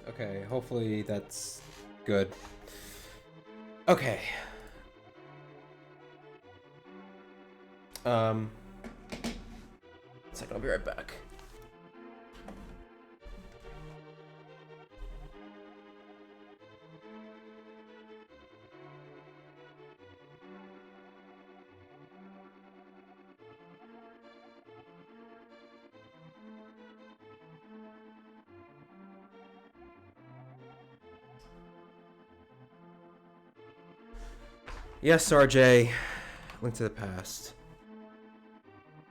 Okay, hopefully that's good. Okay. One second, I'll be right back. Yes, RJ. Link to the past.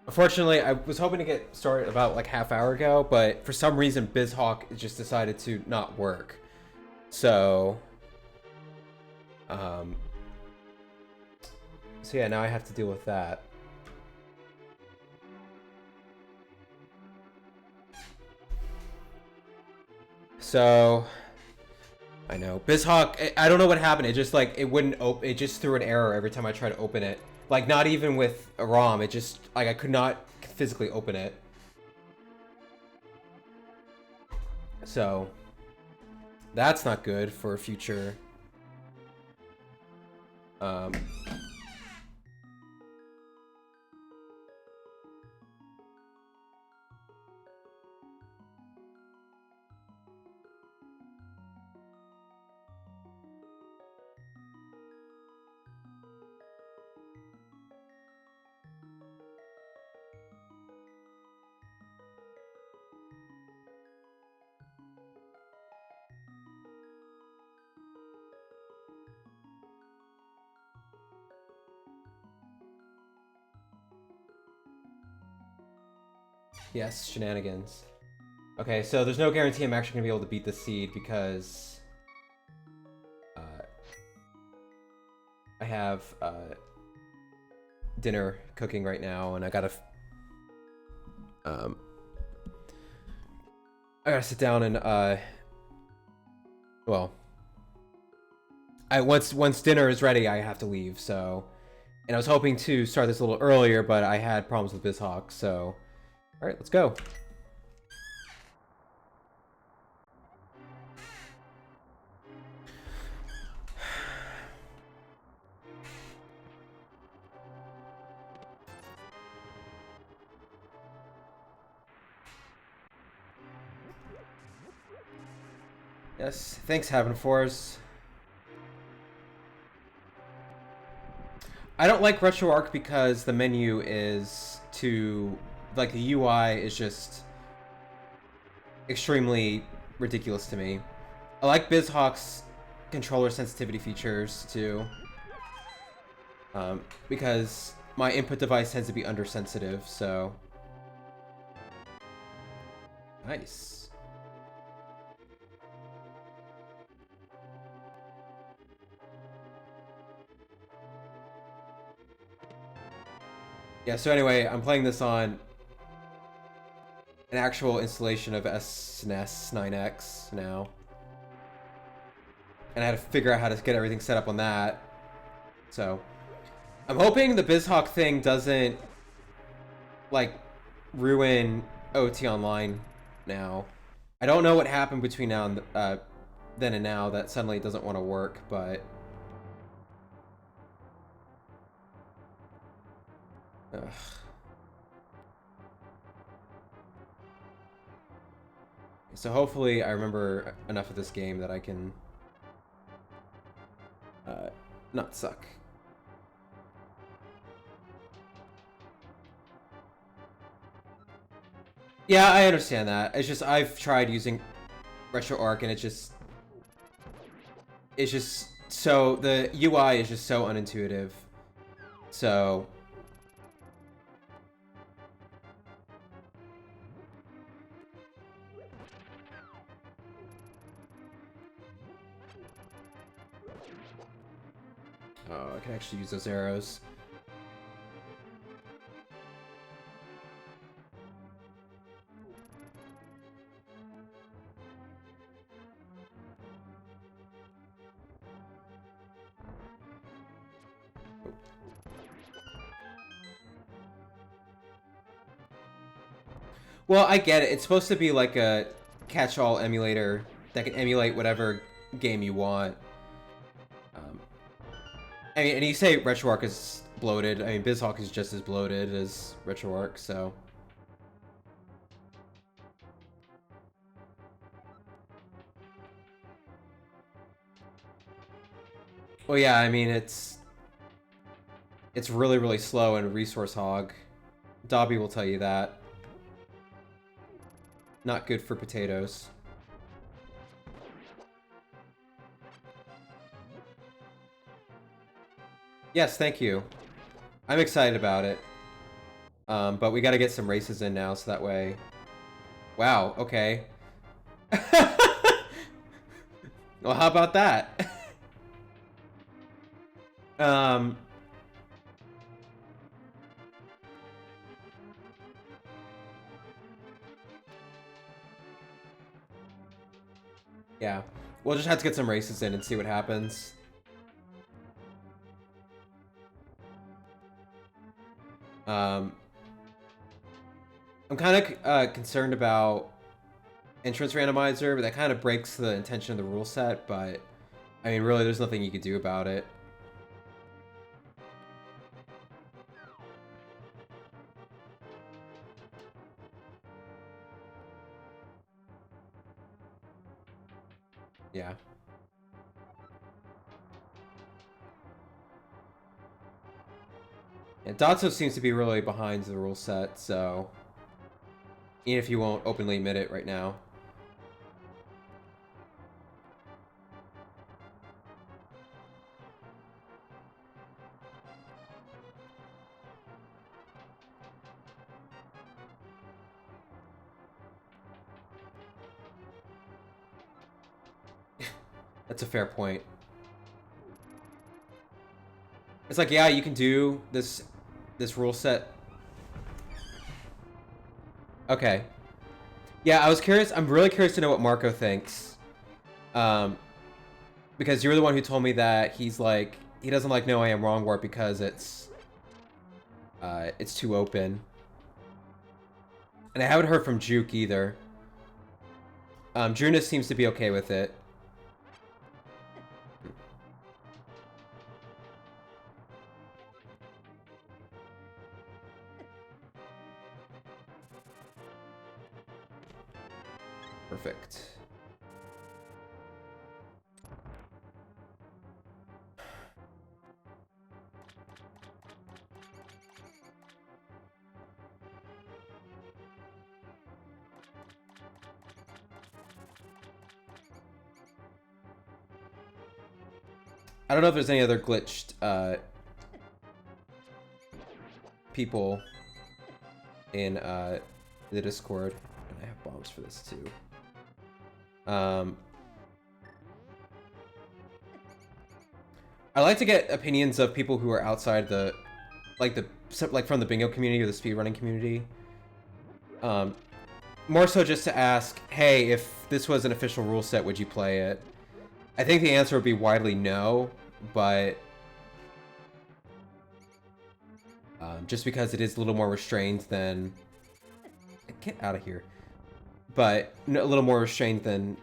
Unfortunately, I was hoping to get started about like half hour ago, but for some reason BizHawk just decided to not work. So yeah, now I have to deal with that. So I know BizHawk. I don't know what happened. It just like it wouldn't open. It just threw an error every time I tried to open it. Like not even with a ROM. It just like I could not physically open it. So that's not good for future. Yes, shenanigans. Okay, so there's no guarantee I'm actually gonna be able to beat the seed because I have dinner cooking right now, and I gotta sit down and well, once dinner is ready, I have to leave. So, and I was hoping to start this a little earlier, but I had problems with BizHawk. So, all right, let's go. Yes, thanks, Heaven Force. I don't like RetroArch because the menu is too, like the UI is just extremely ridiculous to me. I like BizHawk's controller sensitivity features too, because my input device tends to be undersensitive, so. Nice. Yeah, so anyway, I'm playing this on an actual installation of SNES 9X now. And I had to figure out how to get everything set up on that. So, I'm hoping the BizHawk thing doesn't, like, ruin OT Online now. I don't know what happened between now and then and now that suddenly it doesn't want to work, but... Ugh. So hopefully I remember enough of this game that I can not suck. Yeah, I understand that. It's just I've tried using RetroArch and it's just so the UI is just so unintuitive. So oh, I can actually use those arrows. Well, I get it. It's supposed to be like a catch-all emulator that can emulate whatever game you want. I mean, and you say RetroArch is bloated. I mean, BizHawk is just as bloated as RetroArch, so. Well, yeah, I mean, it's really, really slow and resource hog. Dobby will tell you that. Not good for potatoes. Yes, thank you. I'm excited about it. But we gotta get some races in now, so that way... Wow, okay. Well, how about that? Yeah. We'll just have to get some races in and see what happens. I'm kind of concerned about entrance randomizer, but that kind of breaks the intention of the rule set, but I mean, really, there's nothing you could do about it. Yeah. And Dotso seems to be really behind the rule set, so even if you won't openly admit it right now. That's a fair point. It's like, yeah, you can do this rule set. Okay. Yeah, I was curious. I'm really curious to know what Marco thinks. Because you're the one who told me that he's like, he doesn't like No I Am Wrong Warp because it's too open. And I haven't heard from Juke either. Drunus seems to be okay with it. Perfect. I don't know if there's any other glitched people in the Discord. And I have bombs for this too. I like to get opinions of people who are outside the, like from the bingo community or the speedrunning community. More so just to ask, hey, if this was an official rule set, would you play it? I think the answer would be widely no, but just because it is a little more restrained than... Get out of here. But a little more restrained than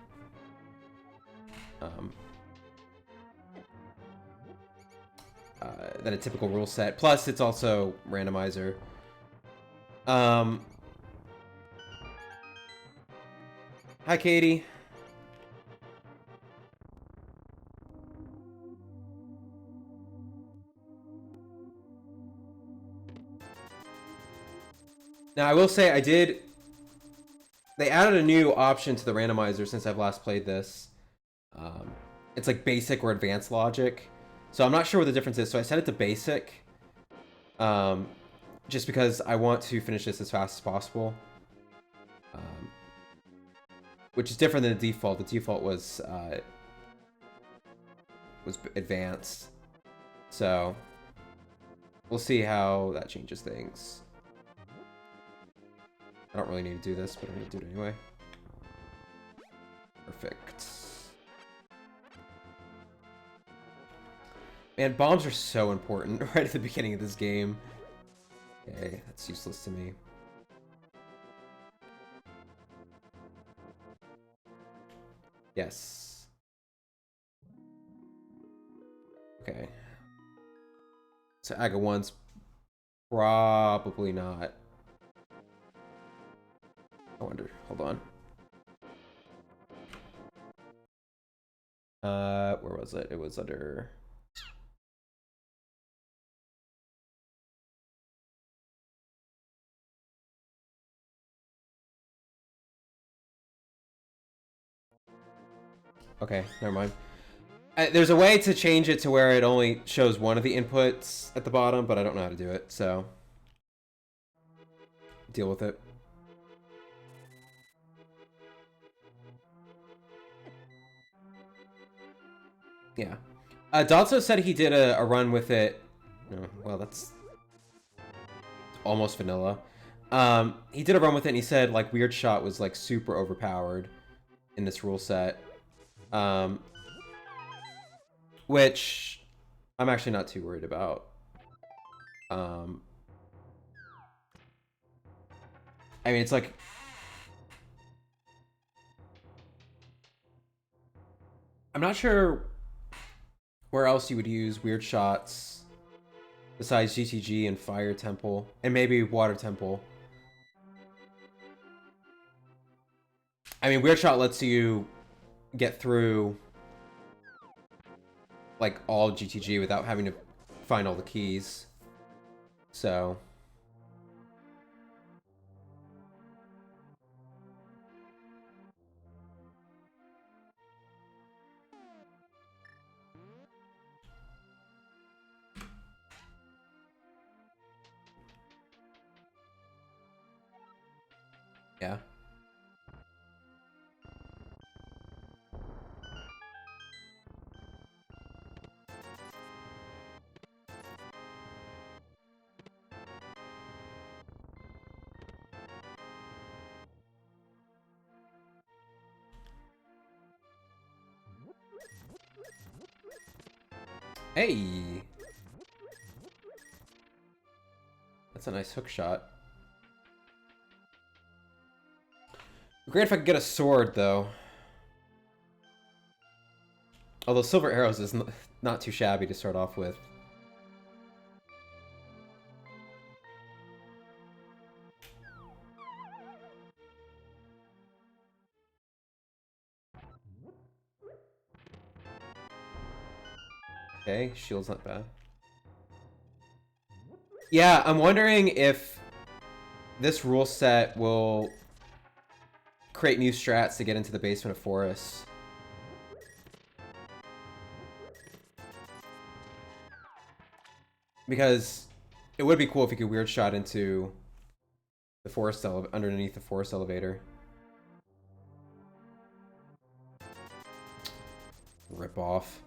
a typical rule set. Plus, it's also randomizer. Hi, Katie. Now, I will say they added a new option to the randomizer since I've last played this. It's like basic or advanced logic. So I'm not sure what the difference is. So I set it to basic. Just because I want to finish this as fast as possible. Which is different than the default. The default was advanced. So we'll see how that changes things. I don't really need to do this, but I'm going to do it anyway. Perfect. Man, bombs are so important right at the beginning of this game. Okay, that's useless to me. Yes. Okay. So Aga 1's probably not. I wonder. Hold on. Where was it? It was under... Okay, never mind. There's a way to change it to where it only shows one of the inputs at the bottom, but I don't know how to do it, so... Deal with it. Yeah. Dotso said he did a run with it. No, well, that's almost vanilla. He did a run with it, and he said, like, Weird Shot was, like, super overpowered in this rule set. Which I'm actually not too worried about. I mean, it's like... I'm not sure where else you would use Weird Shots besides GTG and Fire Temple, and maybe Water Temple. I mean, Weird Shot lets you get through like all GTG without having to find all the keys. So yeah. Hey! That's a nice hook shot. Great if I could get a sword, though. Although Silver Arrows is not too shabby to start off with. Okay, shield's not bad. Yeah, I'm wondering if this rule set will create new strats to get into the basement of forests. Because it would be cool if you could Weird Shot into the forest underneath the forest elevator. Rip off.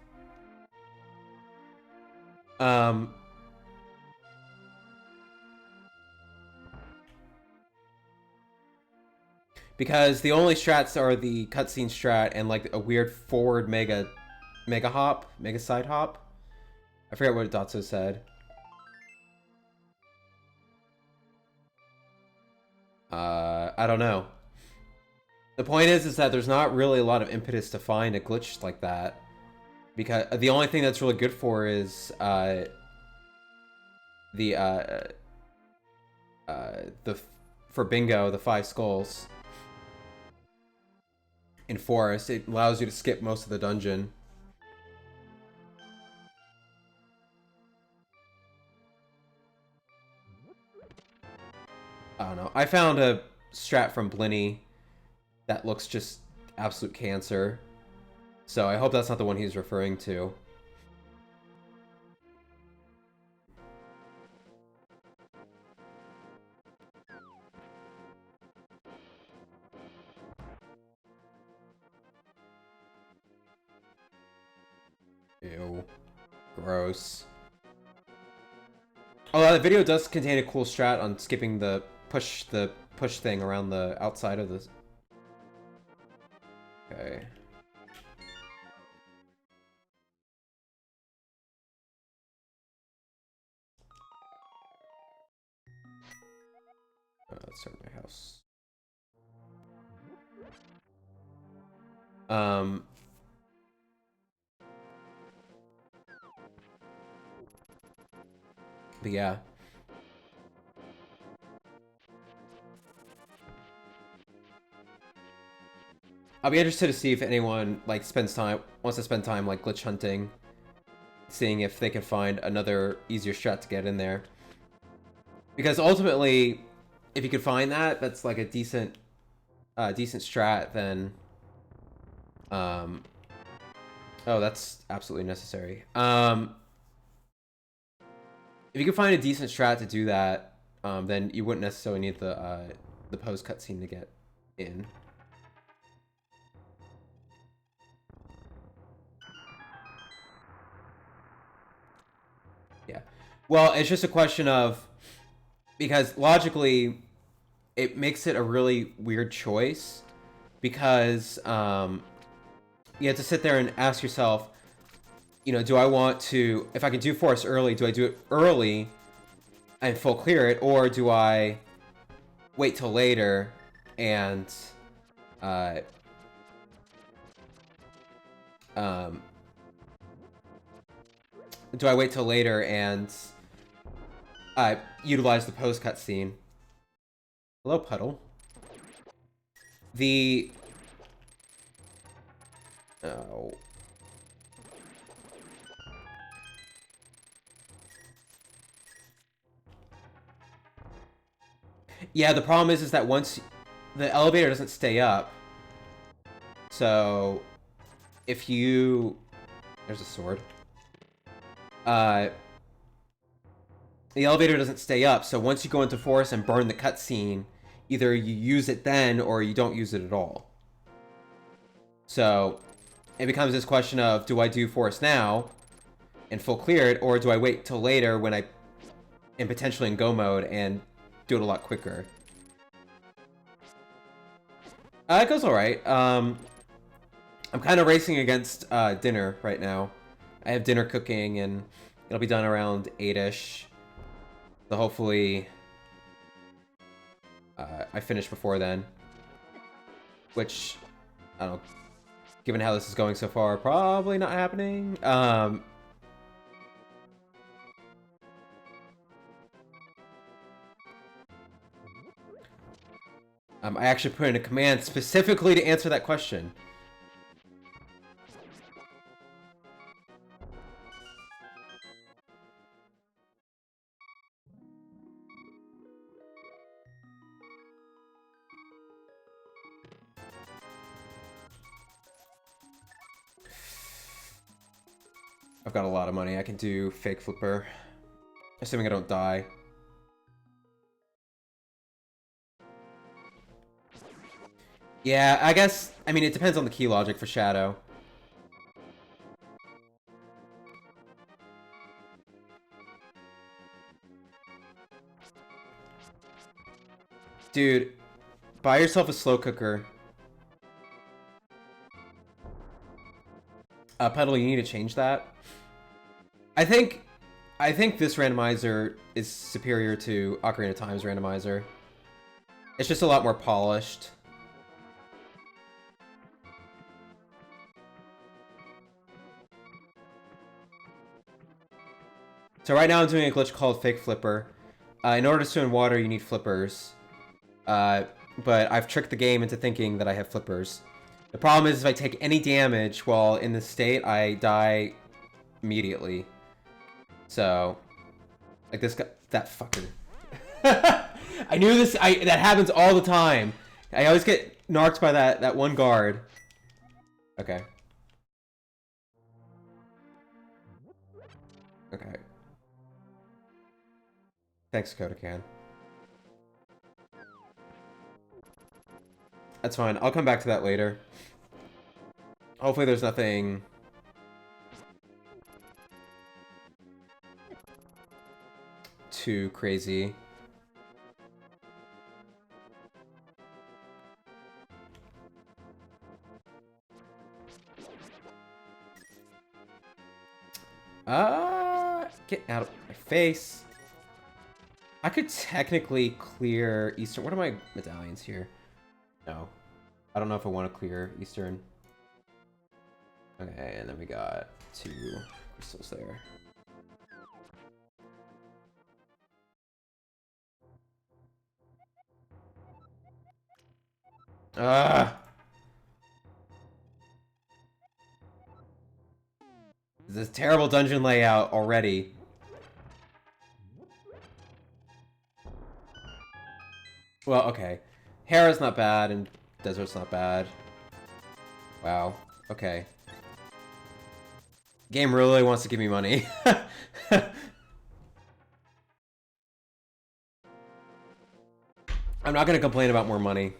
Because the only strats are the cutscene strat and like a weird forward mega side hop. I forget what Dotso said. I don't know. The point is that there's not really a lot of impetus to find a glitch like that, because the only thing that's really good for is for bingo, the 5 skulls in forest. It allows you to skip most of the dungeon. I don't know. I found a strat from Blinny that looks just absolute cancer. So I hope that's not the one he's referring to. Ew. Gross. Oh, the video does contain a cool strat on skipping the push thing around the outside of this. Okay. Let's start my house. Um, but yeah. I'll be interested to see if anyone like wants to spend time like glitch hunting, seeing if they can find another easier strat to get in there. Because ultimately, if you could find that, that's like a decent strat. Then, oh, that's absolutely necessary. If you could find a decent strat to do that, then you wouldn't necessarily need the post cutscene to get in. Yeah. Well, it's just a question of, because logically, it makes it a really weird choice, because you have to sit there and ask yourself, you know, do I want to, if I can do forest early, do I do it early and full clear it, or do I wait till later and do I wait till later and utilize the post cutscene? Hello, Puddle. Oh. Yeah, the problem is that once the elevator doesn't stay up, so if you, there's a sword. The elevator doesn't stay up, so once you go into forest and burn the cutscene, either you use it then or you don't use it at all. So it becomes this question of, do I do forest now and full clear it, or do I wait till later when I am potentially in go mode and do it a lot quicker? It goes alright. I'm kind of racing against dinner right now. I have dinner cooking, and it'll be done around 8-ish. So hopefully I finish before then. Which, I don't know, given how this is going so far, probably not happening. I actually put in a command specifically to answer that question. I've got a lot of money. I can do fake flipper, assuming I don't die. Yeah, I guess, I mean, it depends on the key logic for Shadow. Dude, buy yourself a slow cooker. Pedal, you need to change that. I think this randomizer is superior to Ocarina of Time's randomizer. It's just a lot more polished. So right now I'm doing a glitch called Fake Flipper. In order to swim in water, you need flippers. But I've tricked the game into thinking that I have flippers. The problem is if I take any damage while in this state, I die immediately. So, like this guy, that fucker. I knew this, that happens all the time. I always get narked by that one guard. Okay. Okay. Thanks, Kodakan. That's fine. I'll come back to that later. Hopefully there's nothing too crazy. Get out of my face. I could technically clear Eastern. What are my medallions here? No. I don't know if I want to clear Eastern. Okay, and then we got 2 crystals there. Ah! This is terrible dungeon layout already. Well, okay. Hera's not bad, and Desert's not bad. Wow. Okay. Game really wants to give me money. I'm not gonna complain about more money.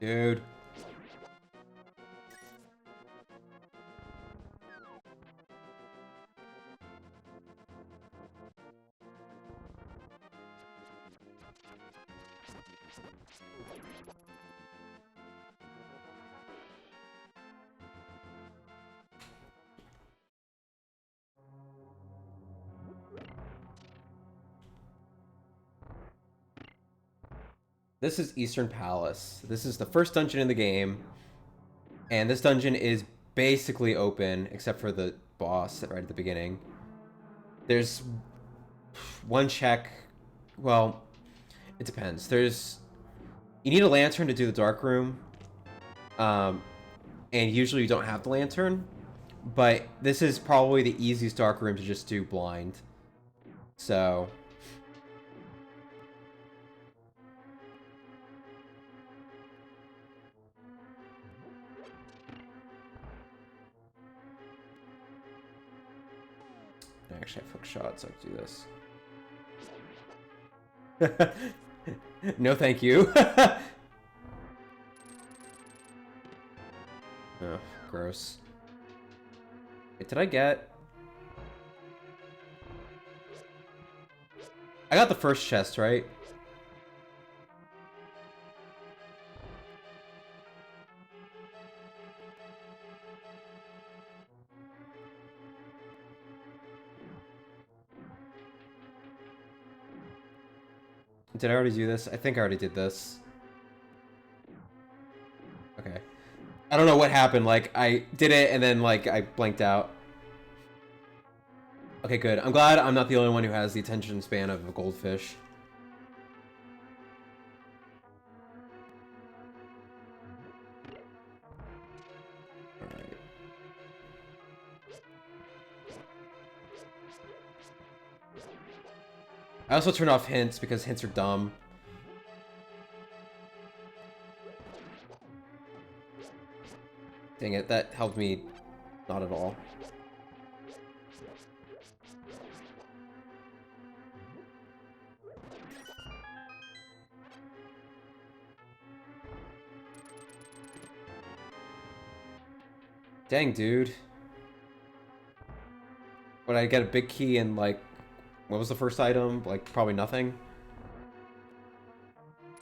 Dude. This is Eastern Palace. This is the first dungeon in the game. And this dungeon is basically open, except for the boss right at the beginning. There's one check. Well, it depends. You need a lantern to do the dark room. And usually you don't have the lantern. But this is probably the easiest dark room to just do blind. So... I actually have hook shots, so I can do this. No, thank you. Oh, gross. Wait, did I get... I got the first chest, right? Did I already do this? I think I already did this. Okay. I don't know what happened. Like, I did it and then, like, I blanked out. Okay, good. I'm glad I'm not the only one who has the attention span of a goldfish. Alright. I also turn off hints because hints are dumb. Dang it, that helped me not at all. Dang, dude. Would I get a big key and, like, what was the first item? Like, probably nothing.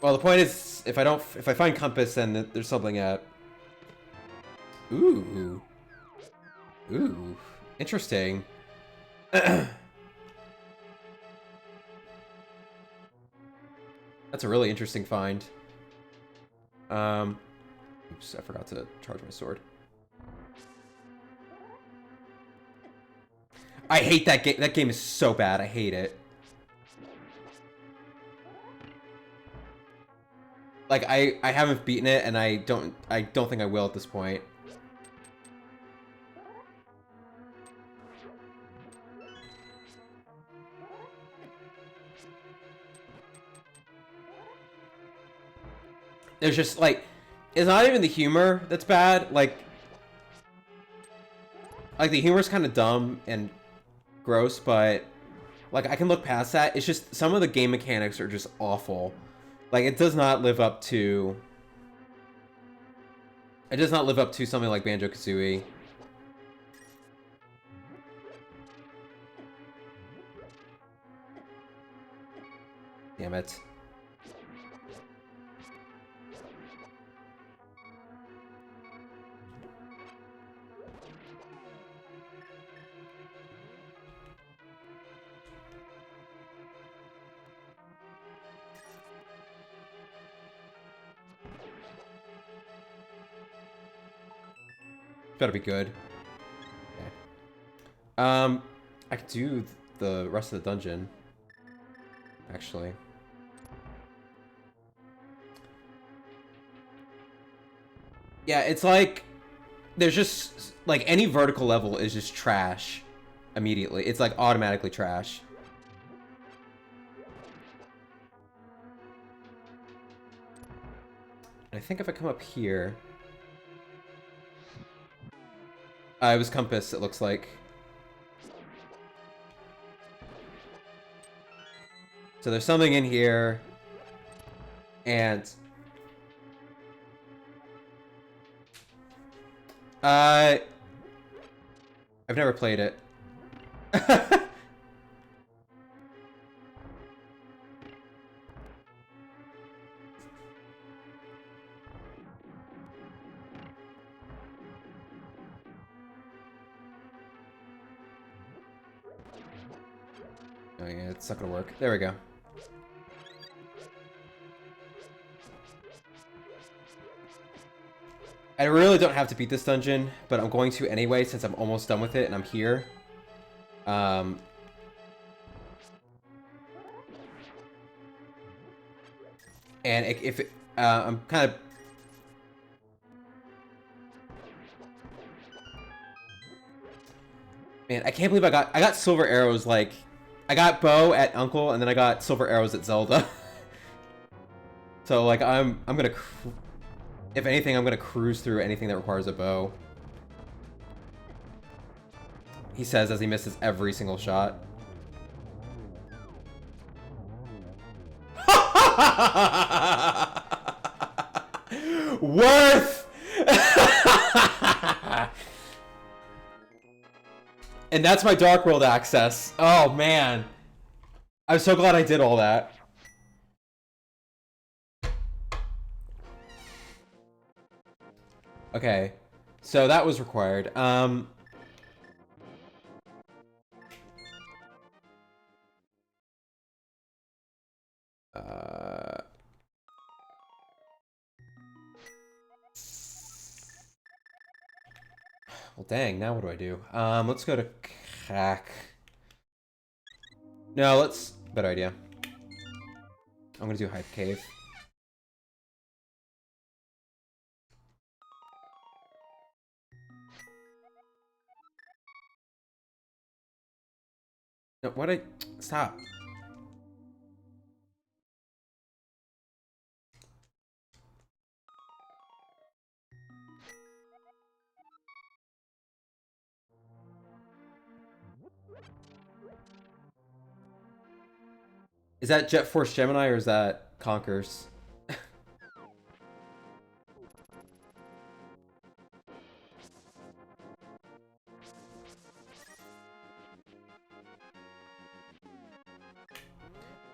Well, the point is, if I find compass, then there's something at... Ooh. Ooh. Interesting. That's a really interesting find. Oops, I forgot to charge my sword. I hate that game. That game is so bad. I hate it. Like, I haven't beaten it, and I don't think I will at this point. There's just, like, it's not even the humor that's bad. Like the humor's kind of dumb and gross, but, like, I can look past that. It's just some of the game mechanics are just awful. Like, it does not live up to... It does not live up to something like Banjo-Kazooie. Damn it. Gotta be good. Okay. I could do the rest of the dungeon, actually. Yeah, it's like there's just like any vertical level is just trash immediately. It's like automatically trash. I think if I come up here, it was compass. It looks like. So there's something in here, and I've never played it. Oh yeah, it's not gonna work. There we go. I really don't have to beat this dungeon, but I'm going to anyway since I'm almost done with it and I'm here. And if it, I'm kind of... Man, I can't believe I got silver arrows, like... I got bow at Uncle, and then I got silver arrows at Zelda. So, like, I'm gonna... If anything, I'm gonna cruise through anything that requires a bow. He says as he misses every single shot. Worth! And that's my Dark World access. Oh, man. I'm so glad I did all that. Okay. So that was required. Well, dang, now what do I do? Let's go to Cack. No, let's... Better idea. I'm gonna do Hype Cave. No, what I... Stop. Is that Jet Force Gemini or is that Conkers?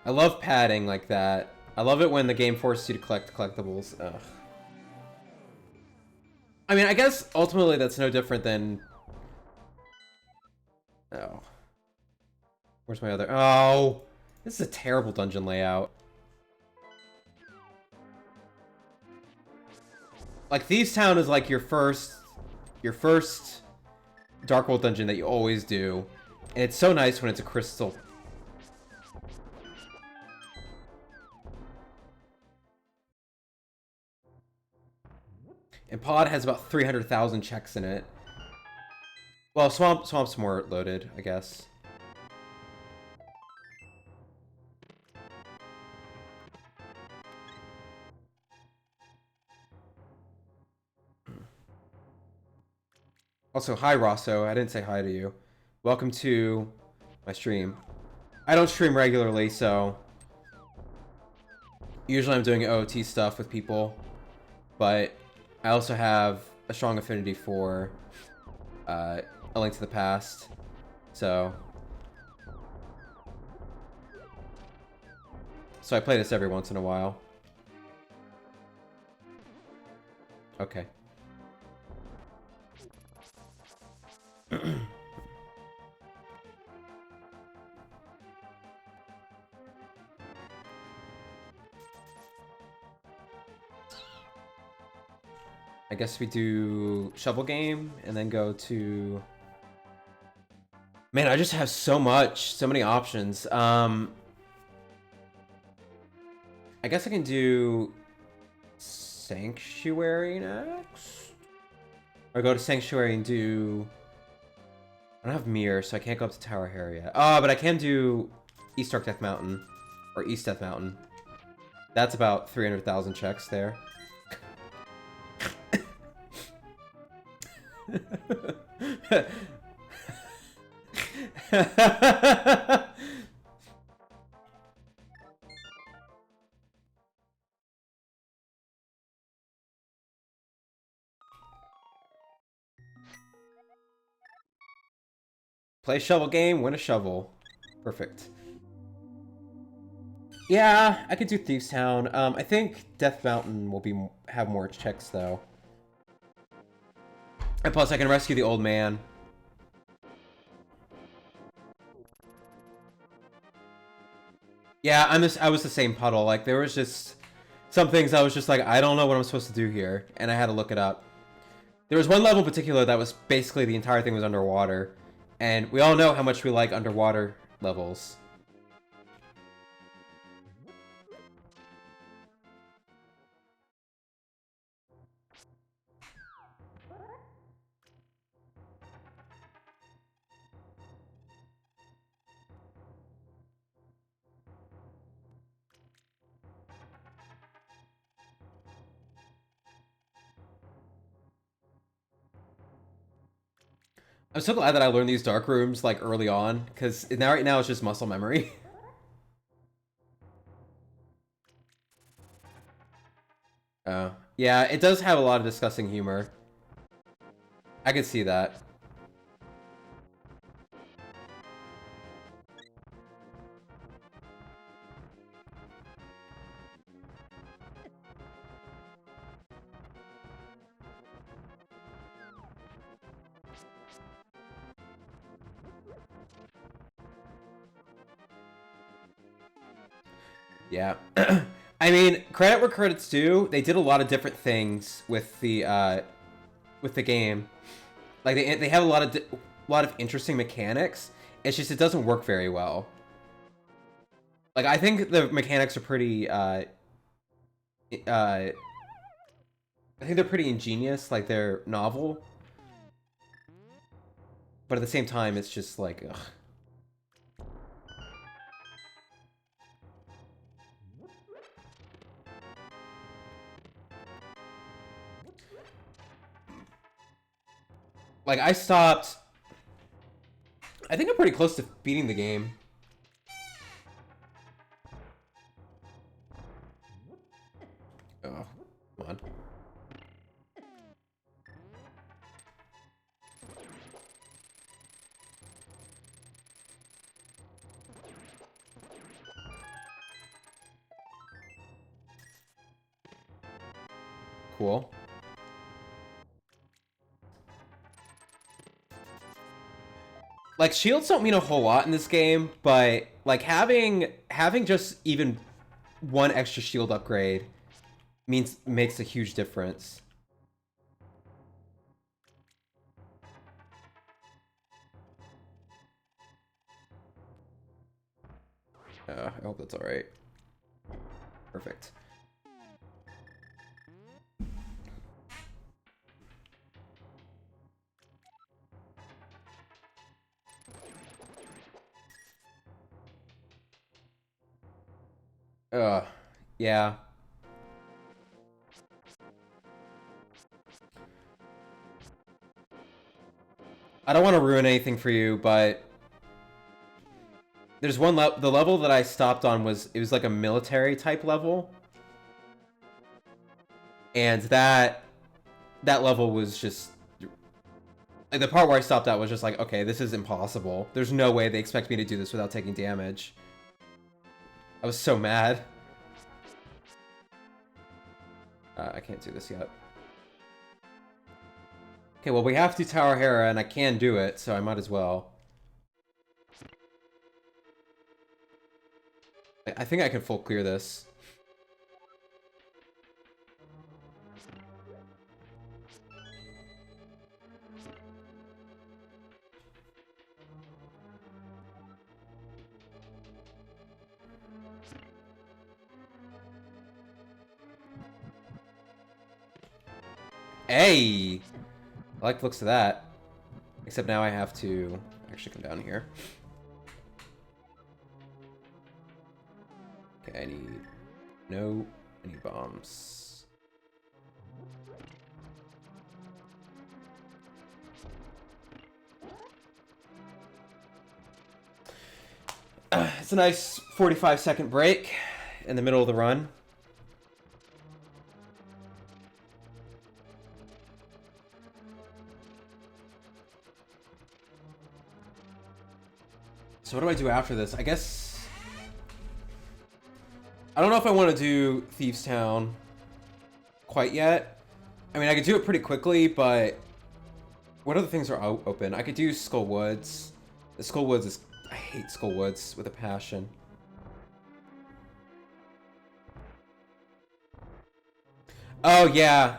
I love padding like that. I love it when the game forces you to collect collectibles. Ugh. I mean, I guess ultimately that's no different than... Oh. Where's my other... Oh! This is a terrible dungeon layout. Like, Thieves Town is like your first Dark World dungeon that you always do. And it's so nice when it's a crystal. And Pod has about 300,000 checks in it. Well, Swamp's more loaded, I guess. Also, hi Rosso. I didn't say hi to you. Welcome to my stream. I don't stream regularly, so usually I'm doing OOT stuff with people, but I also have a strong affinity for A Link to the Past, so I play this every once in a while. Okay. I guess we do shovel game and then go to... Man, I just have so many options. I guess I can do Sanctuary next? Or go to Sanctuary and do... I don't have Mirror, so I can't go up to Tower Hare yet. Oh, but I can do East Dark Death Mountain. Or East Death Mountain. That's about 300,000 checks there. Play shovel game, win a shovel. Perfect. Yeah, I could do Thieves Town. I think Death Mountain will have more checks though. And plus I can rescue the old man. Yeah, I was the same puddle. Like there was just some things I was just like, I don't know what I'm supposed to do here, and I had to look it up. There was one level in particular that was basically the entire thing was underwater, and we all know how much we like underwater levels. I'm so glad that I learned these dark rooms like early on, because right now it's just muscle memory. Yeah, it does have a lot of disgusting humor. I could see that. Yeah. I mean, credit where credit's due. They did a lot of different things with the game. Like they have a lot of interesting mechanics. It's just it doesn't work very well. Like I think the mechanics are pretty I think they're pretty ingenious, like they're novel. But at the same time it's just like ugh. Like I stopped I think I'm pretty close to beating the game. Oh, come on. Cool. Like shields don't mean a whole lot in this game, but like having just even one extra shield upgrade makes a huge difference. I hope that's all right. Perfect. Yeah. I don't want to ruin anything for you, but there's the level that I stopped on was like a military type level. And that level was just like the part where I stopped at was just like, okay, this is impossible. There's no way they expect me to do this without taking damage. I was so mad. I can't do this yet. Okay, well, we have to Tower Hera, and I can do it, so I might as well. I think I can full clear this. Hey! I like the looks of that. Except now I have to actually come down here. Okay, I need... No, I need bombs. It's a nice 45-second break in the middle of the run. So what do I do after this? I guess... I don't know if I want to do Thieves Town quite yet. I mean, I could do it pretty quickly, but... What other things are open? I could do Skull Woods. The Skull Woods is... I hate Skull Woods with a passion. Oh, yeah.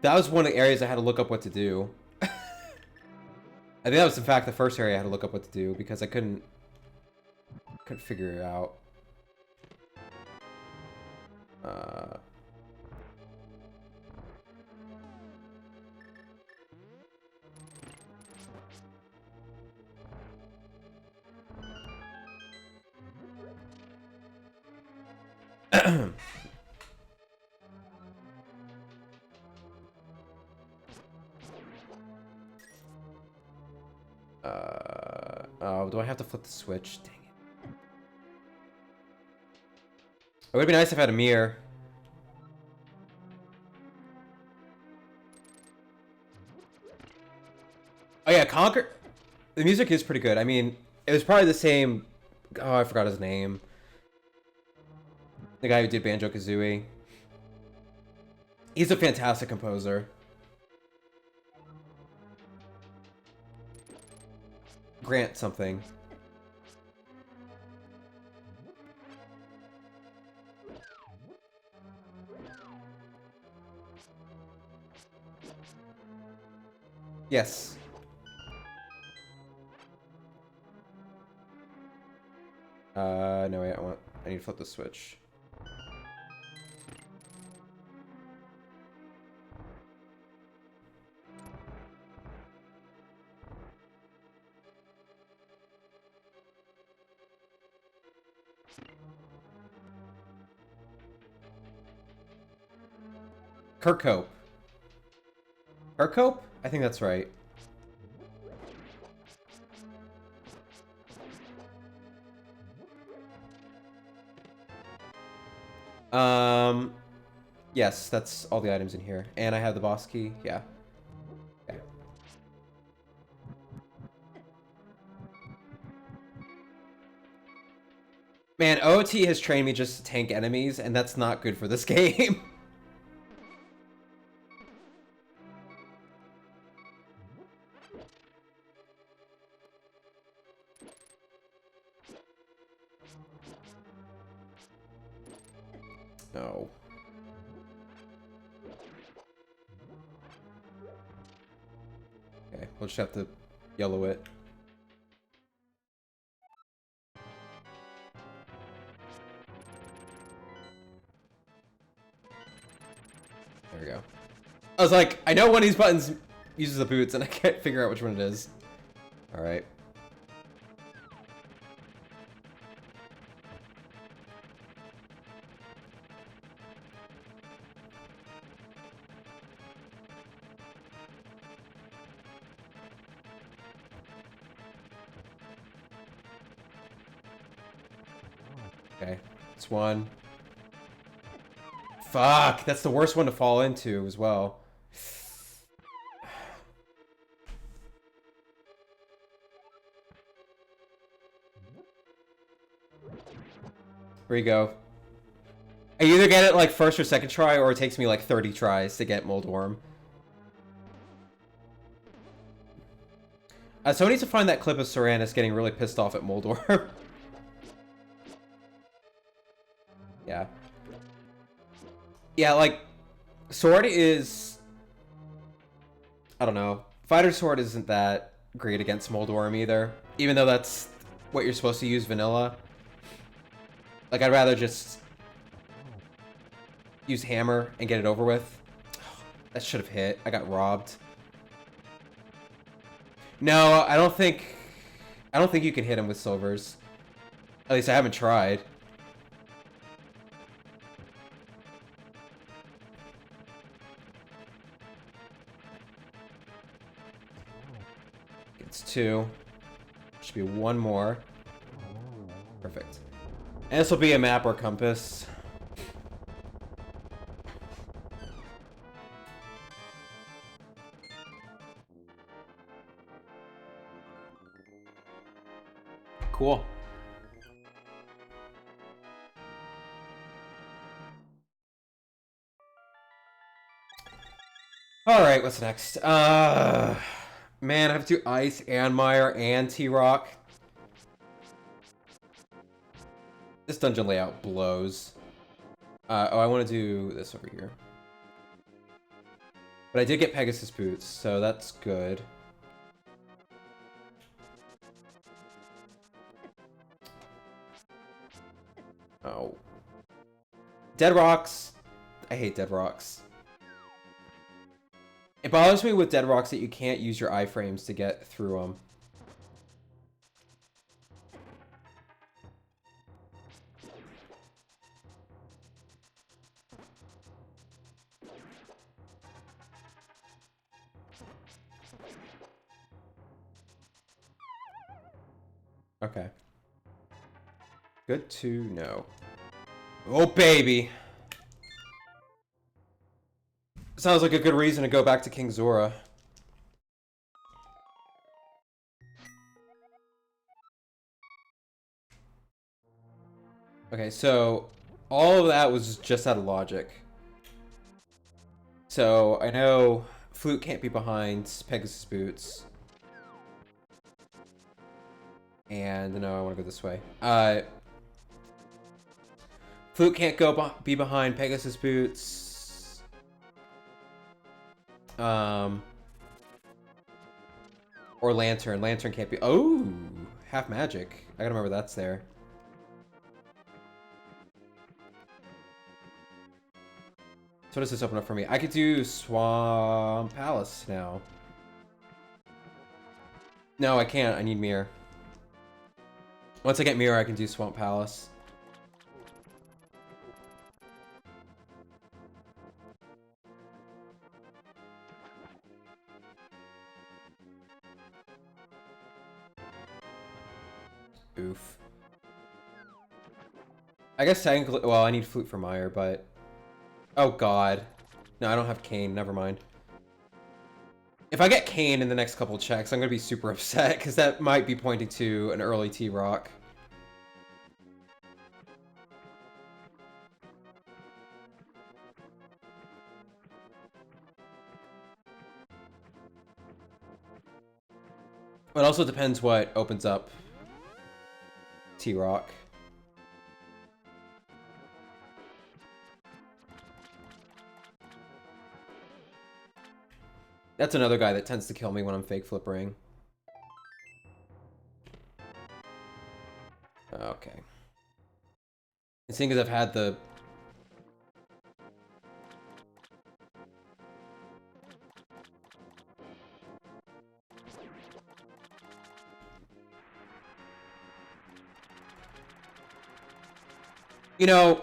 That was one of the areas I had to look up what to do. I think that was, in fact, the first area I had to look up what to do because I couldn't figure it out. Oh, do I have to flip the switch? Dang it. It would be nice if I had a mirror. Oh yeah, Conquer... The music is pretty good. I mean, it was probably the same... Oh, I forgot his name. The guy who did Banjo-Kazooie. He's a fantastic composer. Grant something. Yes. No, wait, I need to flip the switch. Kirkhope. Kirkhope? I think that's right. Yes, that's all the items in here. And I have the boss key. Yeah. Okay. Man, OT has trained me just to tank enemies, and that's not good for this game. No. Okay, we'll just have to yellow it. There we go. I was like, I know one of these buttons uses the boots, and I can't figure out which one it is. Alright. Okay, it's one. Fuck, that's the worst one to fall into as well. Here you go. I either get it like first or second try, or it takes me like 30 tries to get Moldworm. So I need to find that clip of Soranus getting really pissed off at Moldworm. Yeah. Yeah, like, Sword is... I don't know. Fighter Sword isn't that great against Moldworm either. Even though that's what you're supposed to use vanilla. Like, I'd rather just use Hammer and get it over with. That should have hit. I got robbed. No, I don't think you can hit him with silvers. At least I haven't tried. It's 2. Should be 1 more. Perfect. And this will be a map or compass. Cool. Alright, what's next? Man, I have to do Ice and Mire and T-Rock. This dungeon layout blows. Oh, I want to do this over here. But I did get Pegasus boots, so that's good. Oh. Dead rocks. I hate dead rocks. It bothers me with dead rocks that you can't use your iframes to get through them. Okay. Good to know. Oh, baby. Sounds like a good reason to go back to King Zora. Okay, so all of that was just out of logic. So I know Flute can't be behind Pegasus boots. And no, I want to go this way. Flute can't be behind Pegasus boots. Or Lantern. Lantern can't be. Oh, half magic. I gotta remember that's there. So what does this open up for me? I could do Swamp Palace now. No, I can't. I need Mirror. Once I get Mirror, I can do Swamp Palace. Oof. I guess technically, well, I need Flute for Mire, but... Oh, God. No, I don't have Cane. Never mind. If I get Cane in the next couple checks, I'm going to be super upset, because that might be pointing to an early T-Rock. It also depends what opens up T-Rock. That's another guy that tends to kill me when I'm fake flippering. Okay. And seeing as I've had the... You know,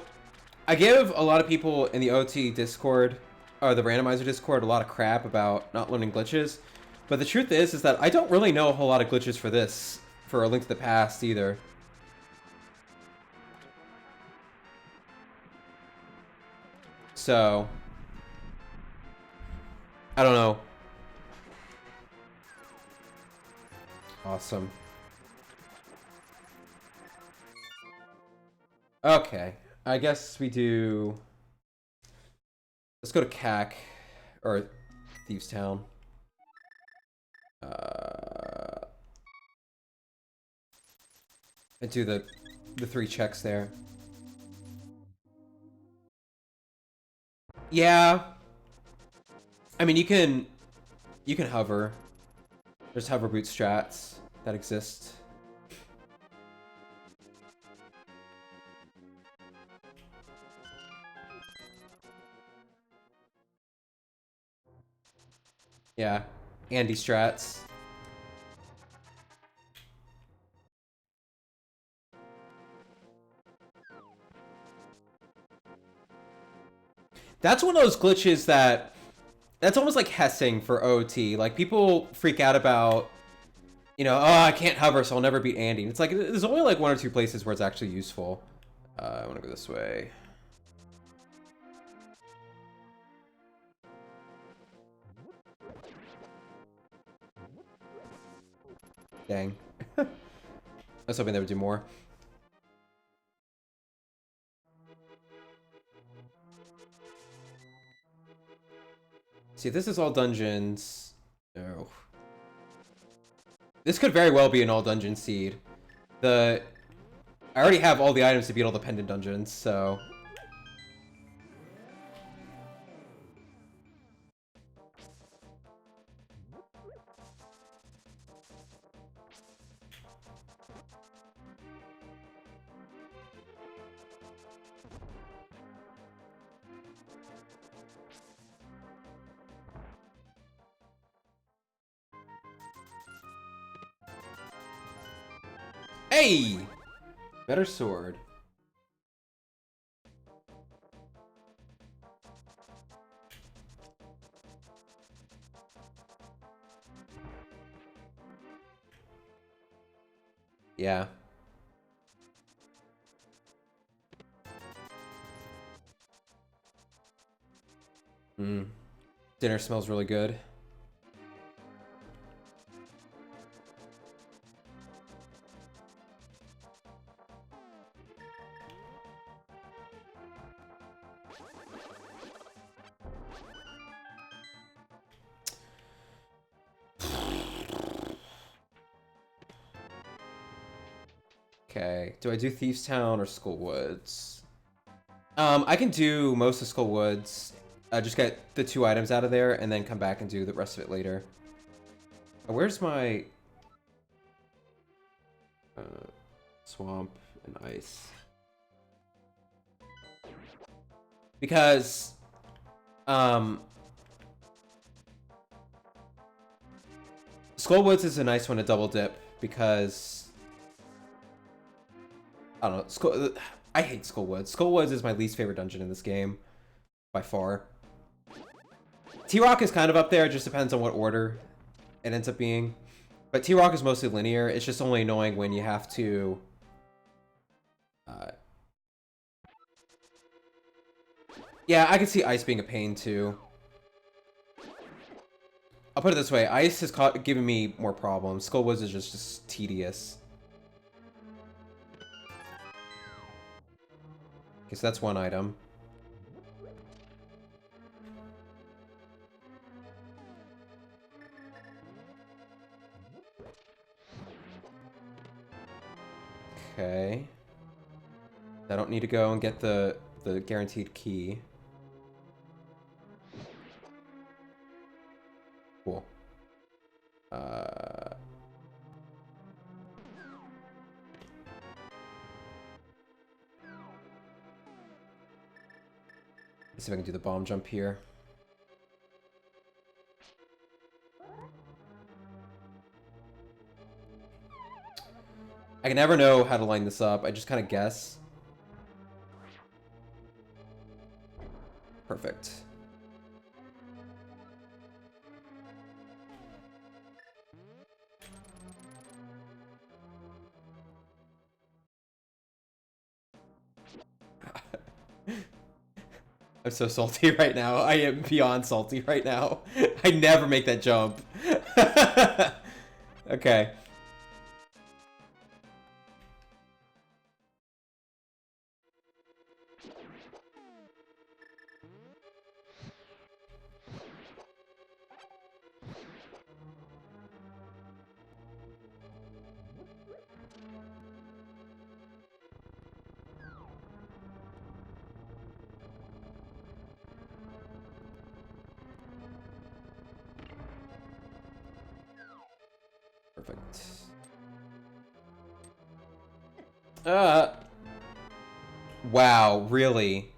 I give a lot of people in the OT Discord, or the randomizer Discord, a lot of crap about not learning glitches. But the truth is that I don't really know a whole lot of glitches for this, for A Link to the Past either. So, I don't know. Awesome. Okay, I guess we do... Let's go to CAC, or Thieves Town. And do the 3 checks there. Yeah. I mean, you can hover. There's hover boot strats that exist. Yeah. Andy strats. That's one of those glitches that... That's almost like Hessing for OT. Like, people freak out about, you know, oh, I can't hover, so I'll never beat Andy. And it's like, there's only like 1 or 2 places where it's actually useful. I want to go this way. Dang. I was hoping they would do more. See, if this is all dungeons... No. This could very well be an all dungeon seed. I already have all the items to beat all the pendant dungeons, so... Hey! Better sword. Yeah. Dinner smells really good. Okay, do I do Thieves Town or Skullwoods? I can do most of Skullwoods. Just get the 2 items out of there and then come back and do the rest of it later. Where's my... swamp and ice? Because... Skullwoods is a nice one to double dip because... I don't know. I hate Skullwoods. Skullwoods is my least favorite dungeon in this game. By far. T-Rock is kind of up there. It just depends on what order it ends up being. But T-Rock is mostly linear. It's just only annoying when you have to... yeah, I can see Ice being a pain too. I'll put it this way. Ice has given me more problems. Skullwoods is just tedious. Okay, so that's 1 item. Okay. I don't need to go and get the guaranteed key. Cool. Let's see if I can do the bomb jump here. I can never know how to line this up. I just kind of guess. Perfect. I'm so salty right now. I am beyond salty right now. I never make that jump. Okay. Perfect. Wow, really?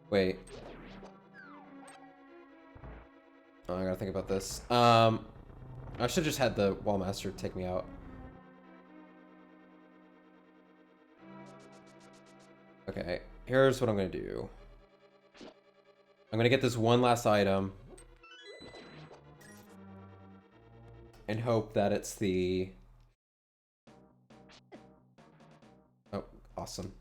Wait. Oh, I gotta think about this. I should have just had the Wall Master take me out. Okay, here's what I'm gonna do. I'm gonna get this one last item. And hope that it's the... Oh, awesome.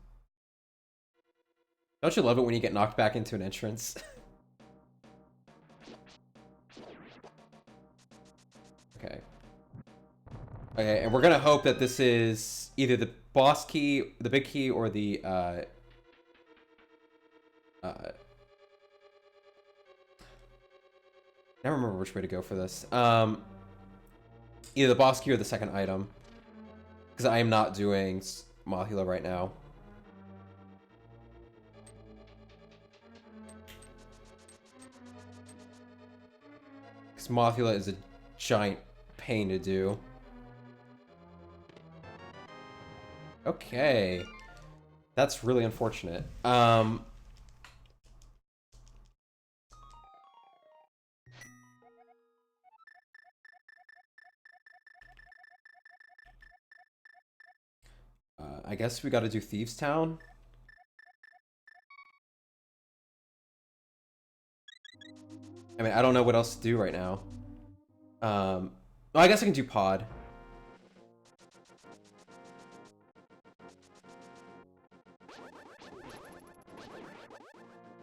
Don't you love it when you get knocked back into an entrance? Okay. Okay, and we're gonna hope that this is either the boss key, the big key, or the, I don't remember which way to go for this. Either the boss key or the second item. Because I am not doing Mothula right now. Because Mothula is a giant pain to do. Okay. That's really unfortunate. I guess we gotta do Thieves Town. I mean, I don't know what else to do right now. Well, I guess I can do Pod.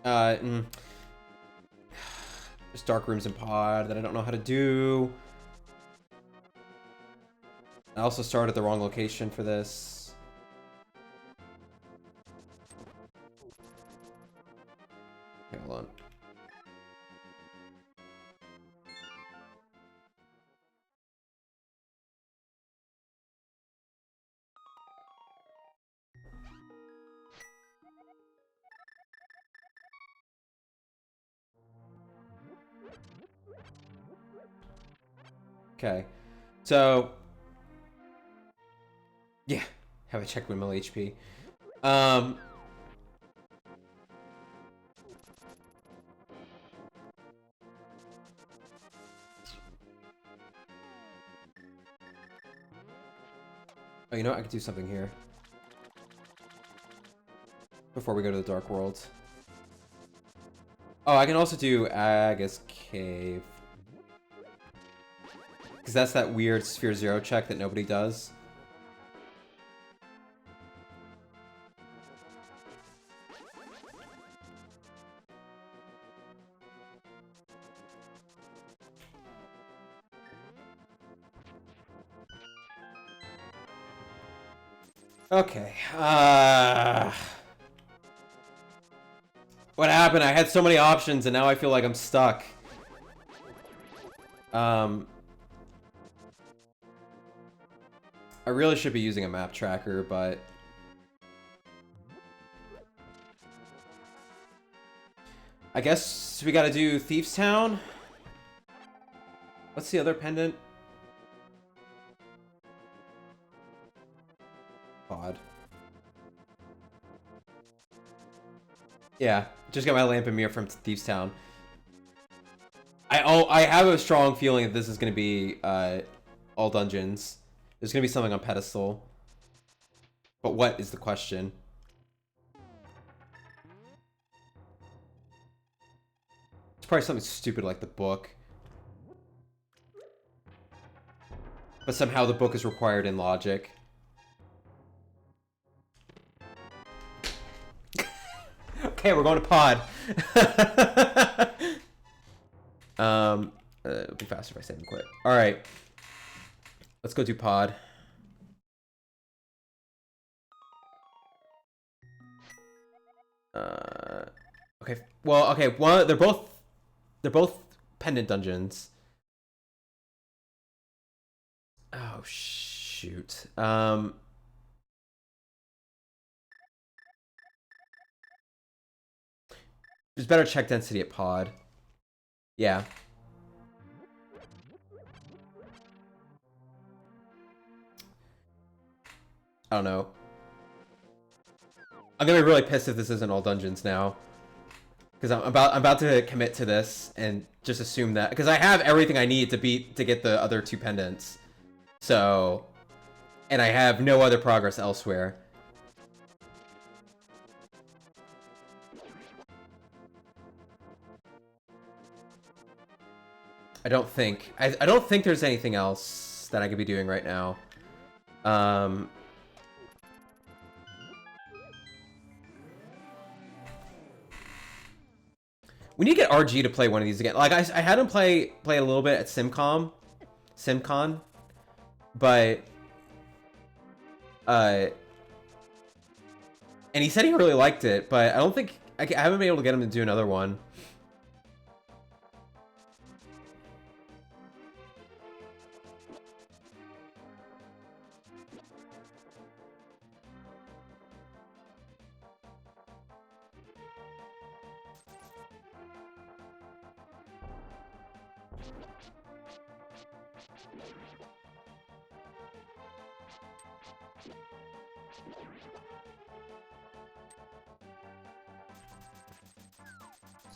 There's dark rooms in Pod that I don't know how to do. I also started the wrong location for this. Okay, hold on. Okay, so yeah, have a check windmill HP. Oh, you know what? I could do something here before we go to the Dark World. Oh, I can also do Agus Cave. Because that's that weird Sphere Zero check that nobody does. Okay. What happened? I had so many options and now I feel like I'm stuck. I really should be using a map tracker, but I guess we gotta do Thieves Town. What's the other pendant? Pod. Yeah, just got my lamp and mirror from Thieves Town. I have a strong feeling that this is gonna be all dungeons. There's gonna be something on pedestal. But what is the question? It's probably something stupid like the book. But somehow the book is required in logic. Okay, we're going to Pod. It'll be faster if I save and quit. Alright. Let's go do Pod. Okay. Well, okay. One, they're both pendant dungeons. Oh shoot. There's better check density at Pod. Yeah. I don't know. I'm gonna be really pissed if this isn't all dungeons now. Because I'm about to commit to this and just assume that, because I have everything I need to get the other 2 pendants. So, and I have no other progress elsewhere. I don't think there's anything else that I could be doing right now. We need to get RG to play one of these again. Like, I had him play a little bit at SimCon, but and he said he really liked it, but I don't think I haven't been able to get him to do another one.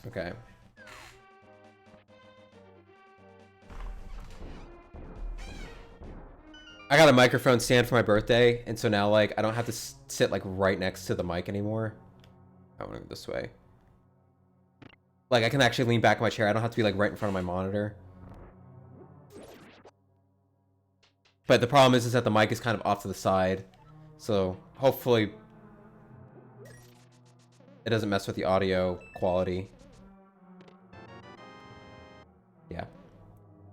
Okay. I got a microphone stand for my birthday, and so now, like, I don't have to sit, like, right next to the mic anymore. I want to go this way. Like, I can actually lean back in my chair. I don't have to be, like, right in front of my monitor. But the problem is that the mic is kind of off to the side. So, hopefully, it doesn't mess with the audio quality. Yeah.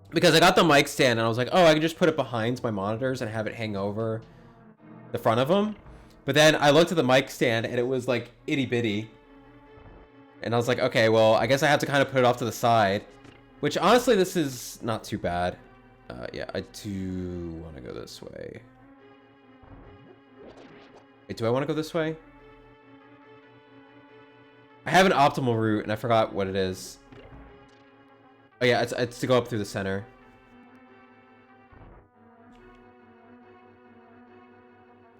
Because I got the mic stand and I was like, oh, I can just put it behind my monitors and have it hang over the front of them. But then I looked at the mic stand and it was like itty bitty. And I was like, okay, well, I guess I have to kind of put it off to the side. Which honestly, this is not too bad. Yeah, I do want to go this way. Wait, do I want to go this way? I have an optimal route and I forgot what it is. Oh yeah, it's to go up through the center.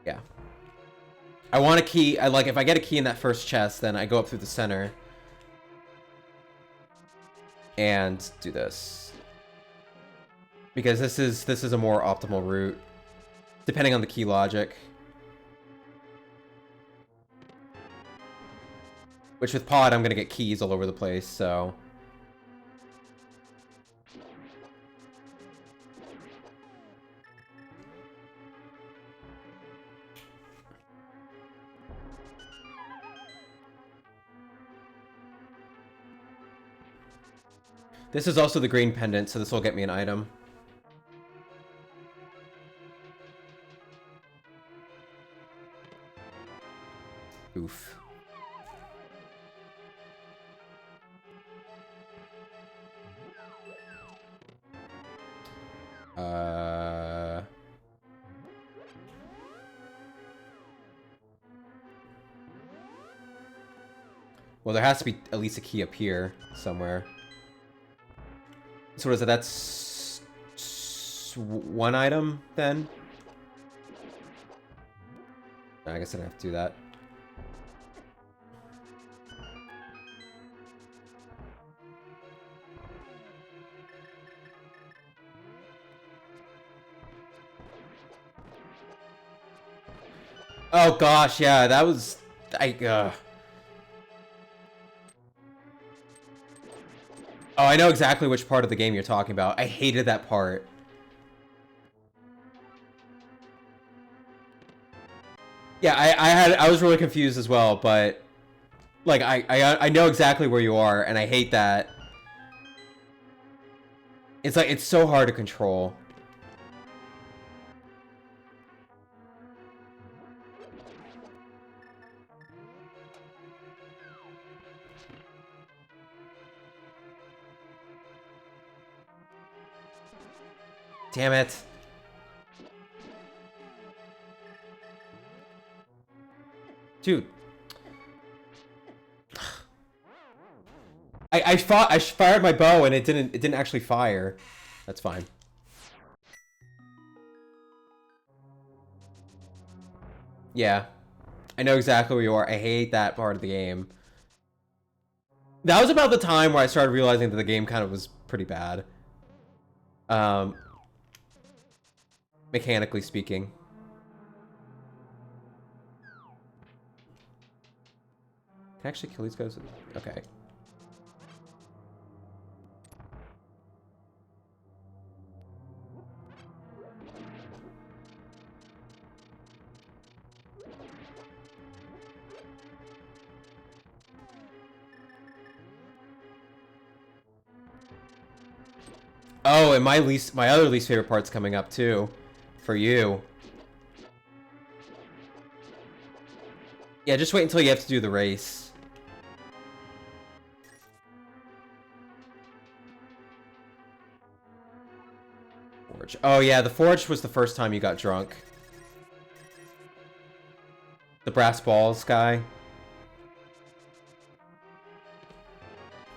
Yeah. I want a key. If I get a key in that first chest, then I go up through the center. And do this. Because this is a more optimal route. Depending on the key logic. Which with Pod, I'm gonna get keys all over the place, so... This is also the green pendant, so this will get me an item. Oof. Well, there has to be at least a key up here somewhere. So what is it? That's one item, then? I guess I don't have to do that. Oh gosh, yeah, that was... Oh, I know exactly which part of the game you're talking about. I hated that part. Yeah, I was really confused as well, but like I know exactly where you are, and I hate that. It's like it's so hard to control. Damn it. Dude. I fired my bow and it didn't actually fire. That's fine. Yeah. I know exactly where you are. I hate that part of the game. That was about the time where I started realizing that the game kind of was pretty bad. Mechanically speaking. Can I actually kill these guys? Okay. Oh, and my other least favorite part's coming up too, for you. Yeah, just wait until you have to do the race. Forge. Oh yeah, the Forge was the first time you got drunk. The brass balls guy.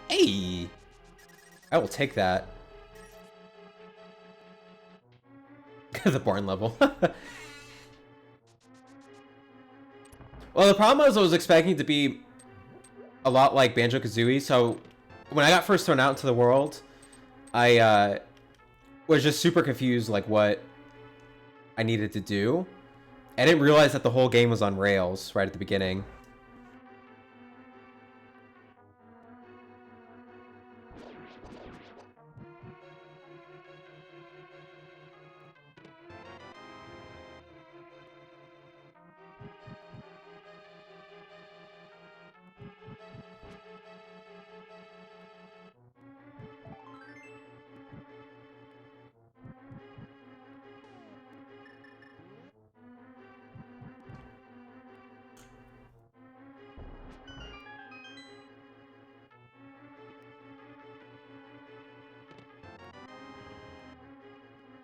Hey! I will take that. The barn level. Well, the problem was I was expecting it to be a lot like Banjo-Kazooie, so when I got first thrown out into the world, I was just super confused like what I needed to do. I didn't realize that the whole game was on rails right at the beginning.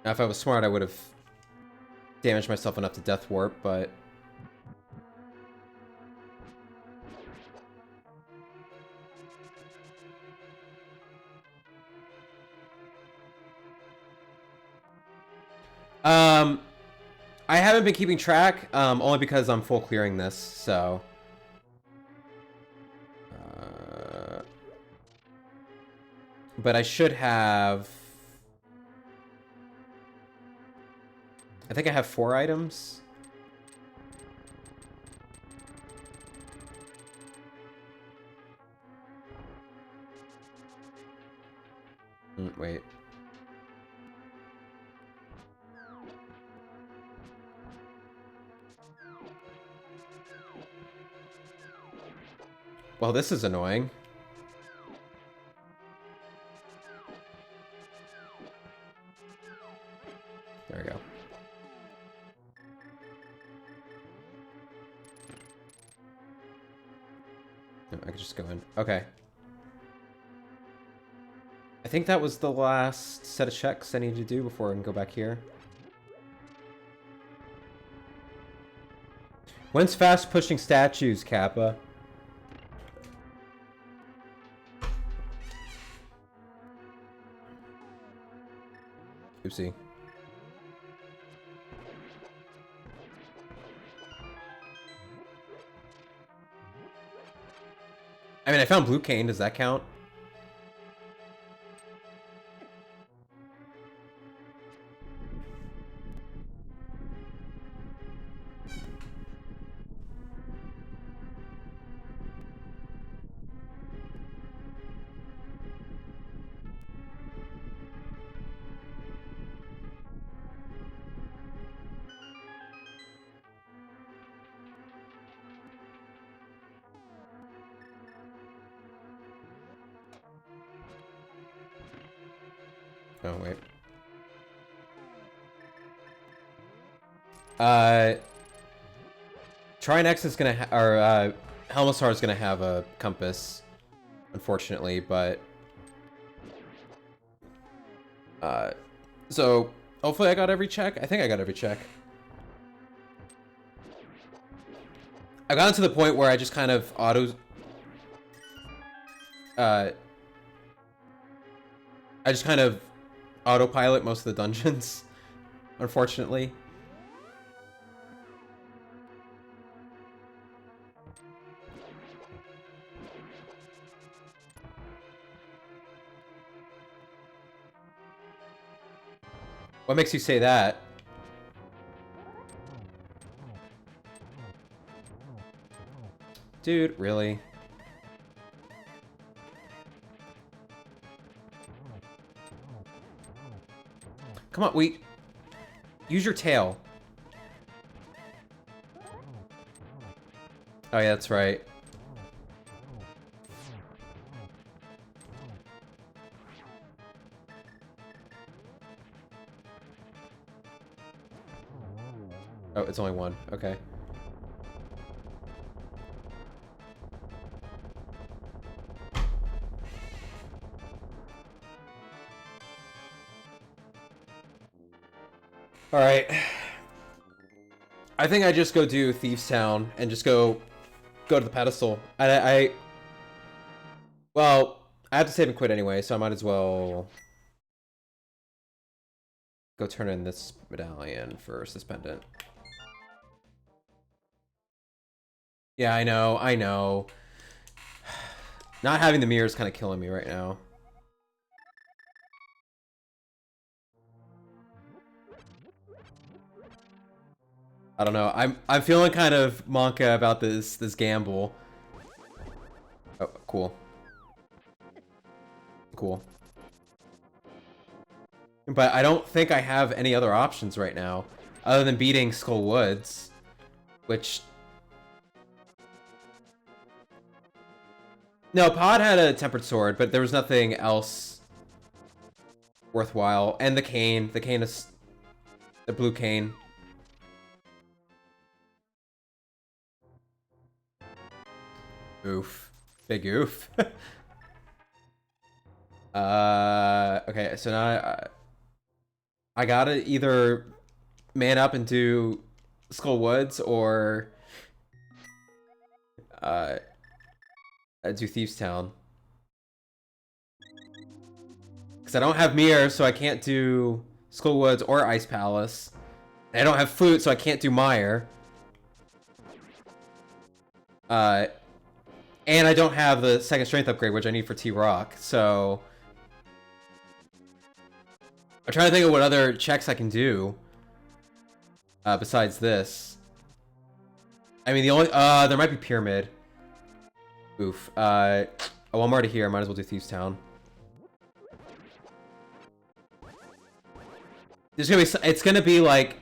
Now, if I was smart, I would have damaged myself enough to death warp, but... I haven't been keeping track, only because I'm full clearing this, so... But I should have... I think I have 4 items. Wait. Well, this is annoying. There we go. No, I can just go in. Okay. I think that was the last set of checks I need to do before I can go back here. When's fast pushing statues, Kappa? Oopsie. I mean, I found blue cane. Does that count? Oh, wait. Trine X is gonna or Helmasaur is gonna have a compass, unfortunately, but so hopefully I got every check. I think I got every check. I've gotten to the point where I just kind of I just kind of autopilot most of the dungeons, unfortunately. What makes you say that? Dude, really? Come on, use your tail. Oh yeah, that's right. Oh, it's only one. Okay. All right. I think I just go do Thieves Town and just go to the pedestal. Well, I have to save and quit anyway, so I might as well go turn in this medallion for suspendant. Yeah, I know. Not having the mirror is kind of killing me right now. I don't know. I'm feeling kind of Monka about this gamble. Oh, cool. Cool. But I don't think I have any other options right now other than beating Skull Woods, which no, Pod had a tempered sword, but there was nothing else worthwhile. And the cane is the blue cane. Oof. Big oof. Okay, so now I gotta either man up and do Skull Woods or do Thieves Town. Because I don't have Mirror, so I can't do Skull Woods or Ice Palace. And I don't have Flute, so I can't do Mire. And I don't have the second strength upgrade, which I need for T-Rock, so I'm trying to think of what other checks I can do besides this. I mean, the only there might be Pyramid. Oof. Oh, I'm already here. I might as well do Thieves Town. There's gonna be. It's gonna be like.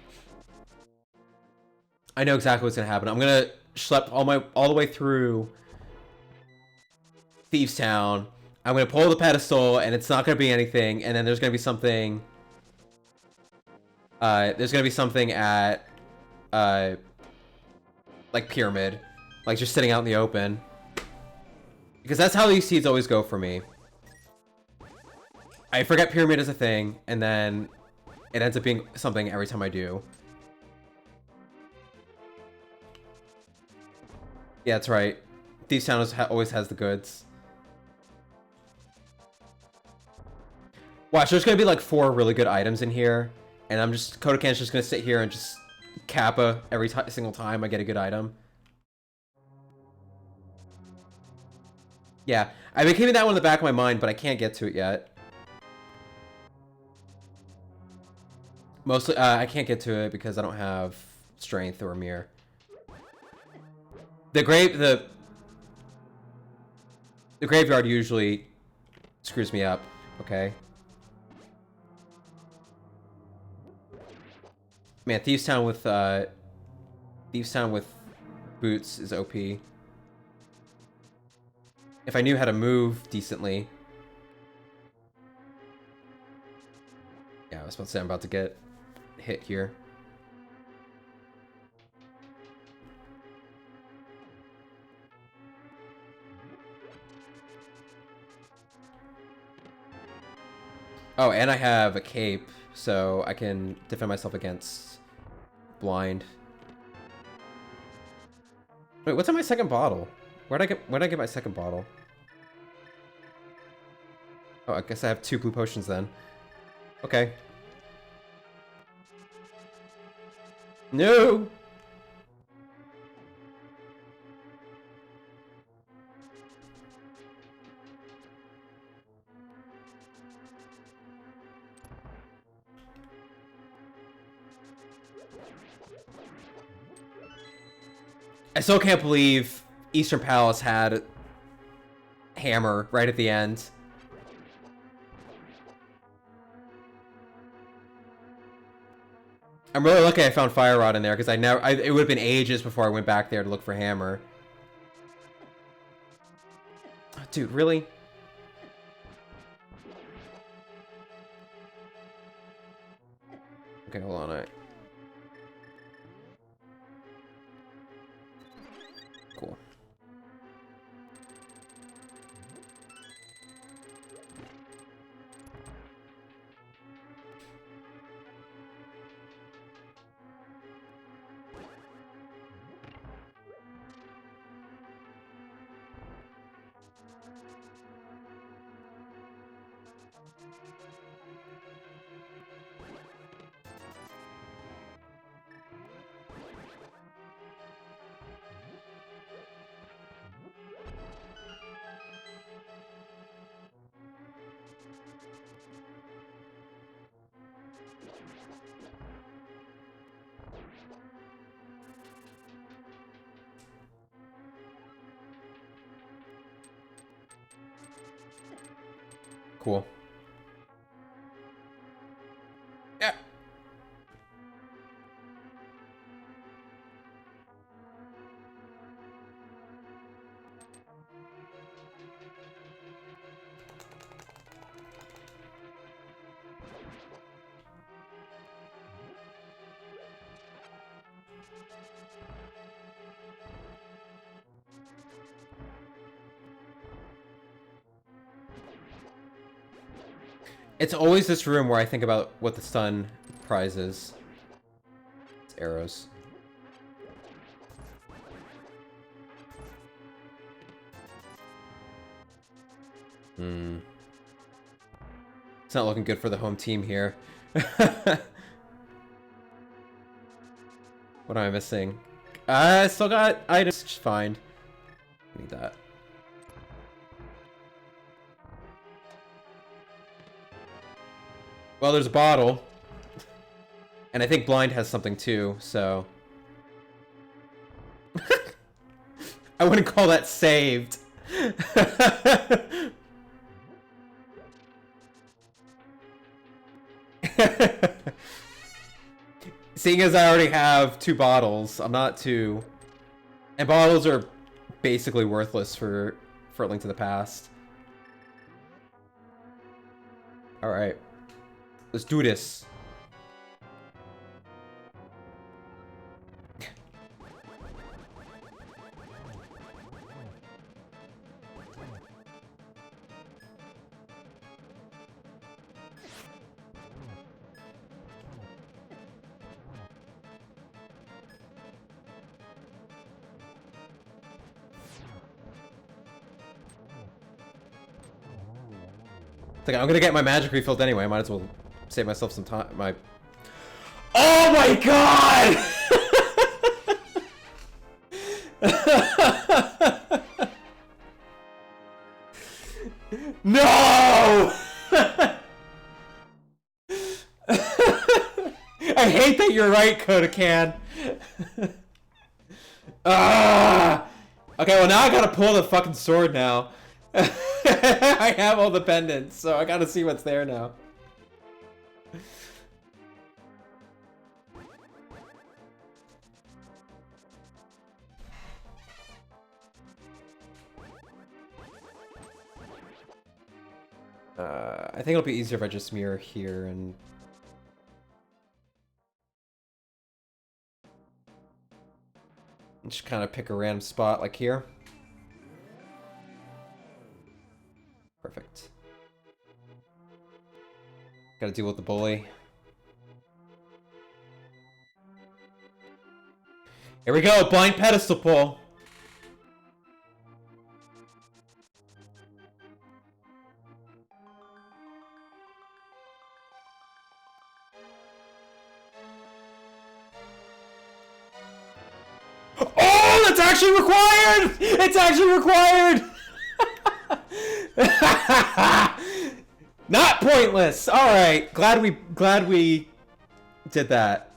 I know exactly what's gonna happen. I'm gonna schlep all the way through Thieves Town. I'm gonna pull the pedestal, and it's not gonna be anything. And then there's gonna be something. There's gonna be something at, like Pyramid, like just sitting out in the open. Because that's how these seeds always go for me. I forget Pyramid is a thing, and then it ends up being something every time I do. Yeah, that's right. Thieves Town always has the goods. Watch, there's gonna be like 4 really good items in here, and Kodokan's just gonna sit here and just Kappa every single time I get a good item. Yeah, I've been keeping that one in the back of my mind, but I can't get to it yet. Mostly, I can't get to it because I don't have strength or mirror. The graveyard usually screws me up. Okay. Man, Thieves Town with boots is OP. If I knew how to move decently. Yeah, I was about to say I'm about to get hit here. Oh, and I have a cape, so I can defend myself against blind. Wait, what's in my second bottle? Where'd I get my second bottle? Oh, I guess I have 2 blue potions then. Okay. No! I still can't believe Eastern Palace had hammer right at the end. I'm really lucky I found Fire Rod in there, because it would have been ages before I went back there to look for hammer. Oh, dude, really? Okay, hold on. Cool. Cool. Yeah. It's always this room where I think about what the stun prize is. It's arrows. It's not looking good for the home team here. What am I missing? I still got items to find. I need that. Well, there's a bottle. And I think Blind has something too, so... I wouldn't call that saved. Seeing as I already have 2 bottles, I'm not too... And bottles are basically worthless for A Link to the Past. Alright. Let's do this. It's like, I'm gonna get my magic refilled anyway. I might as well save myself some time. Oh my god! No! I hate that you're right, Kodakan. Ah! Okay, well now I gotta pull the fucking sword now. I have all the pendants, so I gotta see what's there now. I think it'll be easier if I just mirror here and... just kind of pick a random spot like here. Perfect. Gotta deal with the bully. Here we go, blind pedestal pull. Oh, that's actually required! It's actually required! Not pointless. All right, glad we did that.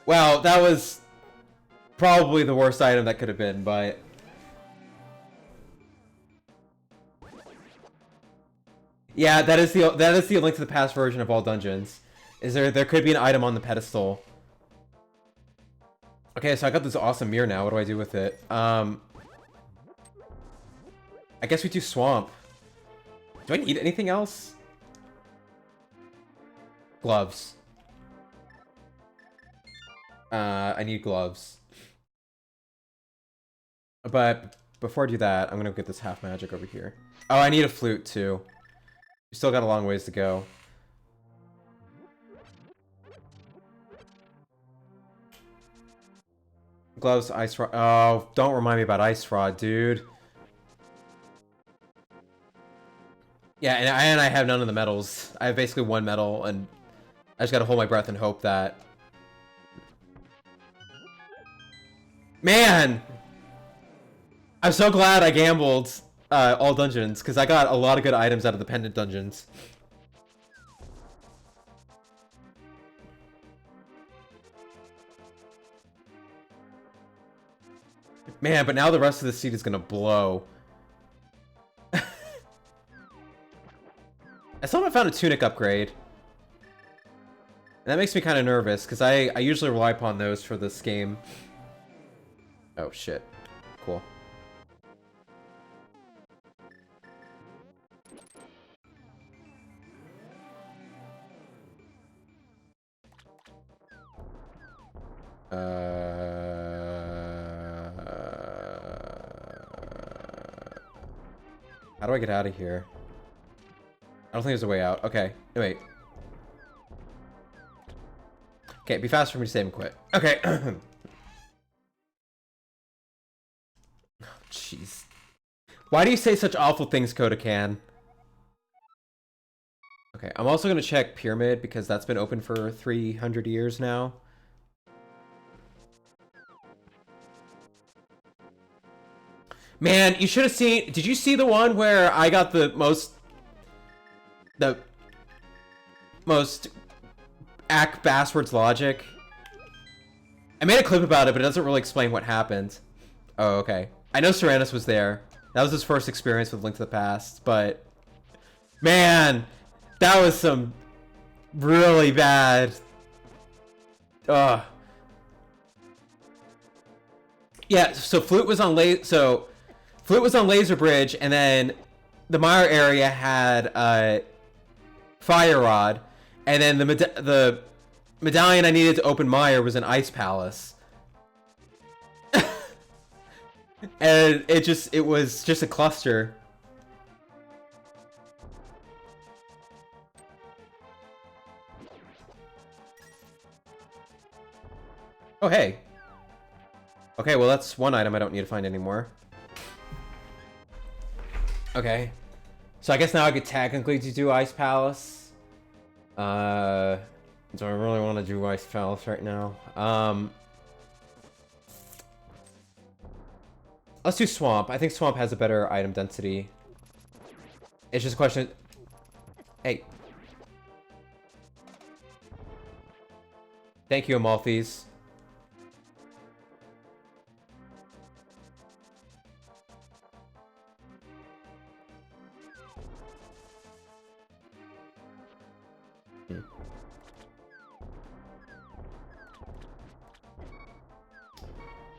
Well, that was probably the worst item that could have been, but... Yeah, that is the Link to the Past version of all dungeons. There could be an item on the pedestal. Okay, so I got this awesome mirror now. What do I do with it? I guess we do Swamp. Do I need anything else? Gloves. I need gloves. But before I do that, I'm gonna get this half magic over here. Oh, I need a flute too. We still got a long ways to go. Gloves, ice rod. Oh, don't remind me about ice rod, dude. Yeah, and I have none of the medals. I have basically one medal, and I just gotta hold my breath and hope that... Man! I'm so glad I gambled all dungeons, because I got a lot of good items out of the pendant dungeons. Man, but now the rest of the seed is gonna blow. I still haven't found a tunic upgrade. And that makes me kind of nervous, because I usually rely upon those for this game. Oh, shit. Cool. How do I get out of here? I don't think there's a way out. Okay. No, wait. Okay, it'd be fast for me to save and quit. Okay. Jeez. Why do you say such awful things, Kodakan? Okay, I'm also gonna check Pyramid, because that's been open for 300 years now. Man, you should have seen... Did you see the one where I got the most Ack Bassword's logic? I made a clip about it, but it doesn't really explain what happened. Oh, okay. I know Seranus was there. That was his first experience with Link to the Past, but... Man! That was some really bad... Ugh. Yeah, so Flute was on Laser Bridge, and then the Mire area had Fire Rod, and then the medallion I needed to open Mire was an Ice Palace. And it was just a cluster. Oh, hey. Okay, well that's one item I don't need to find anymore. Okay. So I guess now I could technically do Ice Palace. Do I really want to do Ice Palace right now? Let's do Swamp. I think Swamp has a better item density. It's just a question... Hey. Thank you, Amalthis.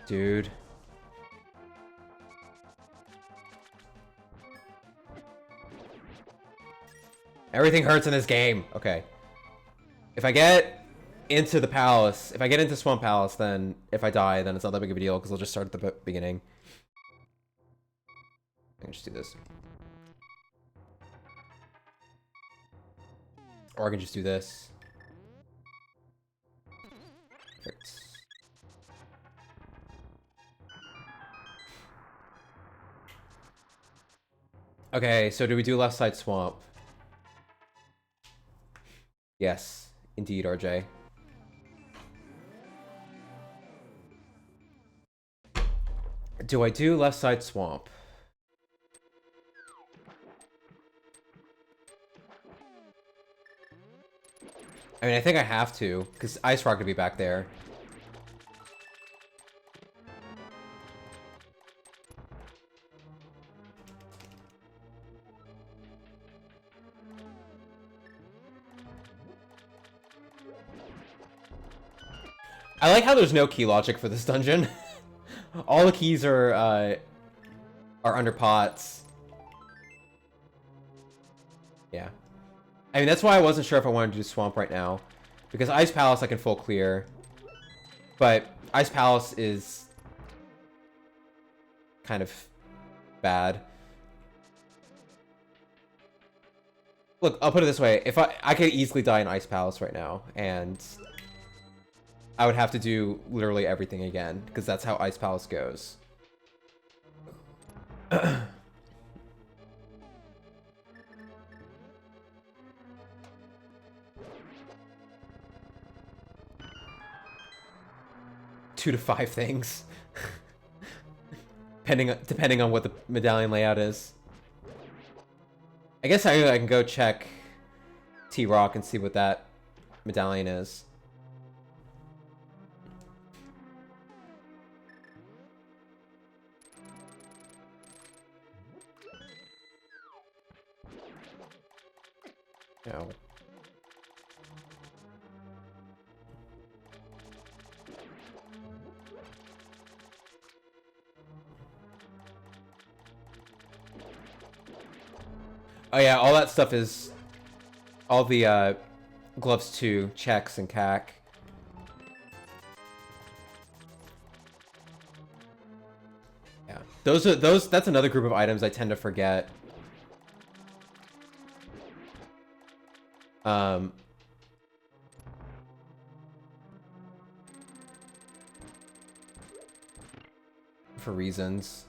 Dude. Everything hurts in this game. Okay. If I get into the palace, if I get into Swamp Palace, then if I die, then it's not that big of a deal, because I'll just start at the beginning. I can just do this. Or I can just do this. Perfect. Okay, so do we do left side swamp? Yes, indeed, RJ. Do I do left side swamp? I mean, I think I have to, because Ice Rock could be back there. I like how there's no key logic for this dungeon. All the keys are under pots. Yeah. I mean, that's why I wasn't sure if I wanted to do Swamp right now. Because Ice Palace I can full clear. But Ice Palace is kind of bad. Look, I'll put it this way. If I could easily die in Ice Palace right now, and I would have to do literally everything again, because that's how Ice Palace goes. 2 to 5 things. depending on what the medallion layout is. I guess I can go check T-Rock and see what that medallion is. No. Oh yeah, all that stuff is all the gloves 2 checks and cac. Yeah, that's another group of items I tend to forget. For reasons.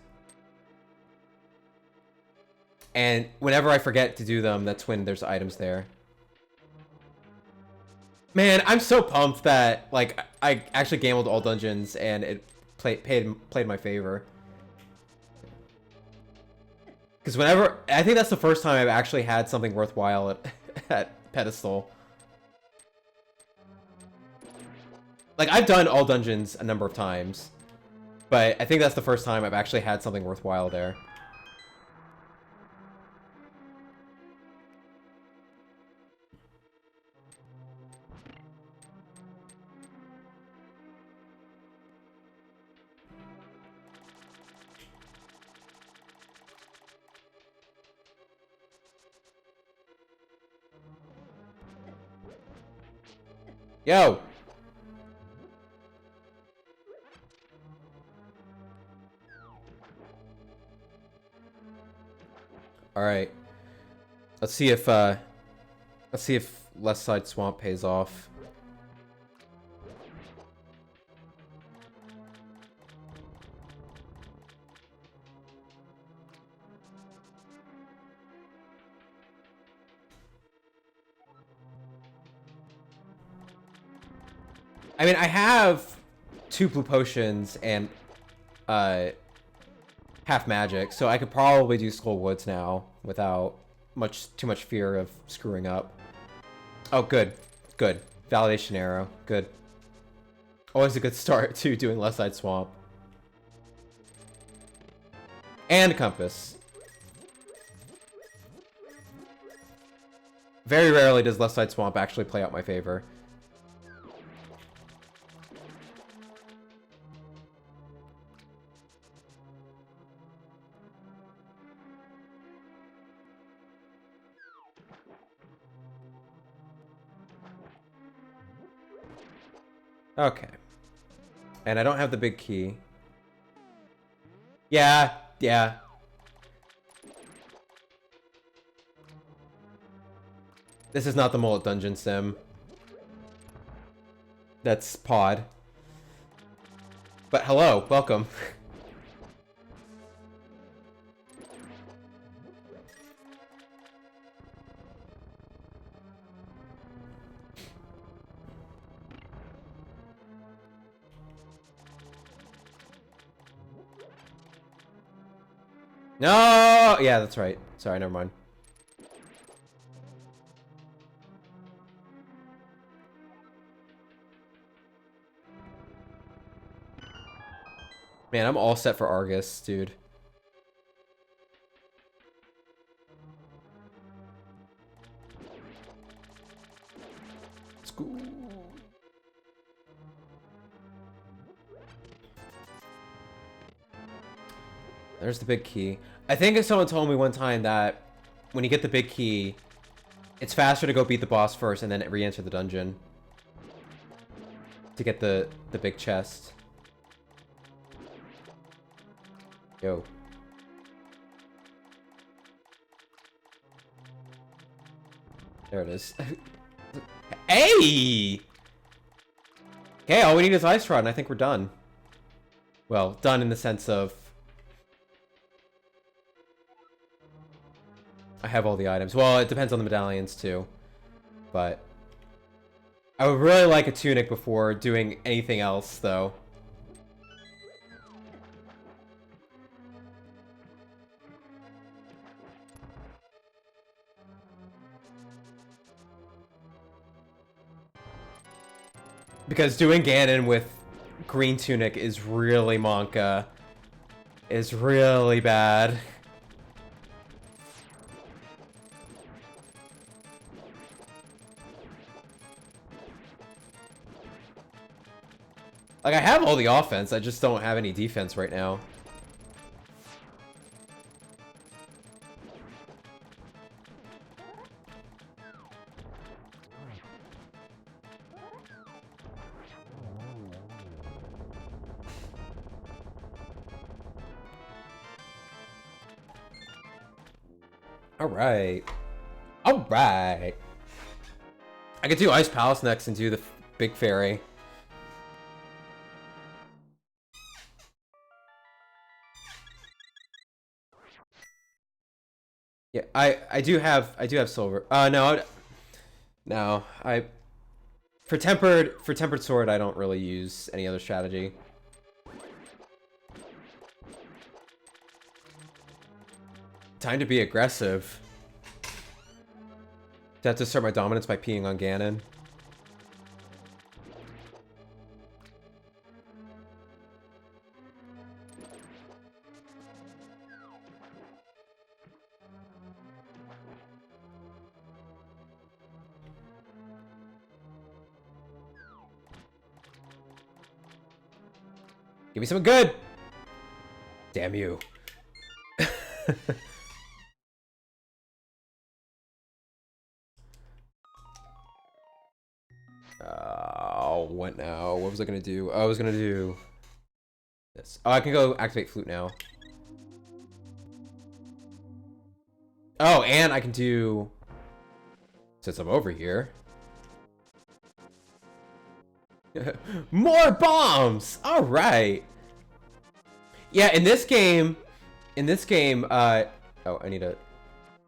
And whenever I forget to do them, that's when there's items there. Man, I'm so pumped that like I actually gambled all dungeons and it played my favor. Because whenever I think that's the first time I've actually had something worthwhile at Pedestal. Like I've done all dungeons a number of times, but I think that's the first time I've actually had something worthwhile there. Yo! Alright. Let's see if Left Side Swamp pays off. I mean, I have 2 blue potions and half magic, so I could probably do Skull Woods now without too much fear of screwing up. Oh, good. Good. Validation arrow. Good. Always a good start to doing Left Side Swamp. And compass. Very rarely does Left Side Swamp actually play out my favor. Okay. And I don't have the big key. Yeah, yeah. This is not the Mullet Dungeon Sim. That's Pod. But hello, welcome. No! Yeah, that's right. Sorry, never mind. Man, I'm all set for Argus, dude. Let's go. There's the big key. I think someone told me one time that when you get the big key, it's faster to go beat the boss first and then re-enter the dungeon to get the big chest. Yo. There it is. Hey! Okay, all we need is Ice Rod, and I think we're done. Well, done in the sense of... I have all the items. Well, it depends on the medallions, too. But... I would really like a tunic before doing anything else, though. Because doing Ganon with green tunic is really Monka. Is really bad. Like, I have all the offense, I just don't have any defense right now. Alright. Alright. I could do Ice Palace next and do the big fairy. Yeah, I do have silver. No, for tempered sword I don't really use any other strategy. Time to be aggressive. To have to start my dominance by peeing on Ganon. Give me something good! Damn you. What now? What was I gonna do? Oh, I was gonna do this. Oh, I can go activate flute now. Oh, and I can do, since I'm over here, more bombs. All right. Yeah, in this game, oh, I need a.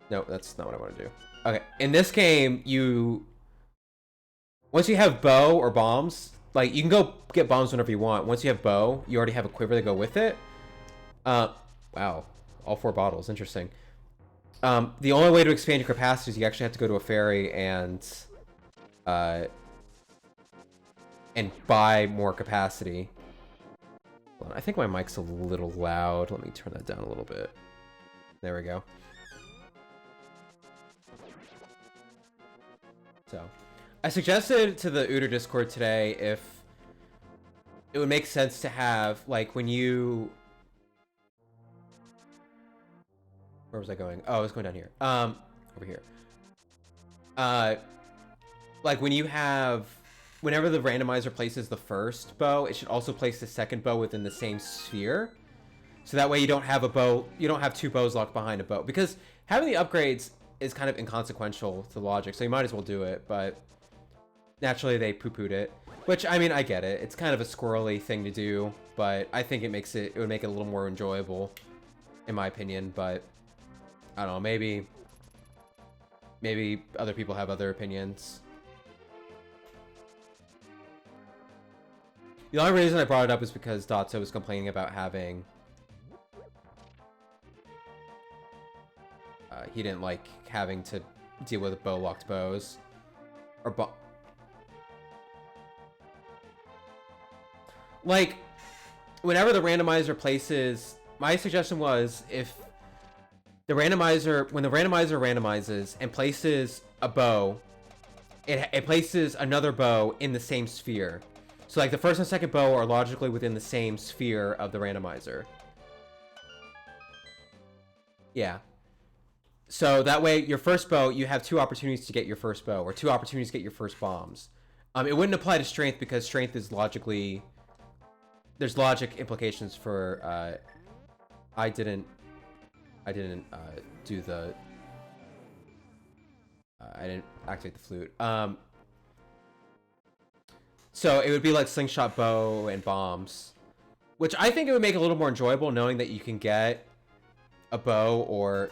No, that's not what I want to do. Okay, in this game, once you have bow or bombs, like, you can go get bombs whenever you want. Once you have bow, you already have a quiver to go with it. Wow. All 4 bottles. Interesting. The only way to expand your capacity is you actually have to go to a fairy and buy more capacity. Hold on, I think my mic's a little loud. Let me turn that down a little bit. There we go. So... I suggested to the Uter Discord today if it would make sense to have, like, when you... Where was I going? Oh, I was going down here. Over here. Like, when you have... Whenever the randomizer places the first bow, it should also place the second bow within the same sphere. So that way you don't have a bow... You don't have 2 bows locked behind a bow. Because having the upgrades is kind of inconsequential to logic, so you might as well do it, but... Naturally, they poo-pooed it, which, I mean, I get it. It's kind of a squirrely thing to do, but I think it would make it a little more enjoyable, in my opinion, but I don't know, maybe other people have other opinions. The only reason I brought it up is because Dotso was complaining about having... he didn't like having to deal with bow-locked bows. Or like, whenever the randomizer places... My suggestion was, if the randomizer... When the randomizer randomizes and places a bow, it places another bow in the same sphere. So, like, the first and second bow are logically within the same sphere of the randomizer. Yeah. So that way, your first bow, you have 2 opportunities to get your first bow, or 2 opportunities to get your first bombs. It wouldn't apply to strength because strength is logically... There's logic implications for... I didn't do the... I didn't activate the flute. So it would be like slingshot bow and bombs, which I think it would make it a little more enjoyable knowing that you can get a bow or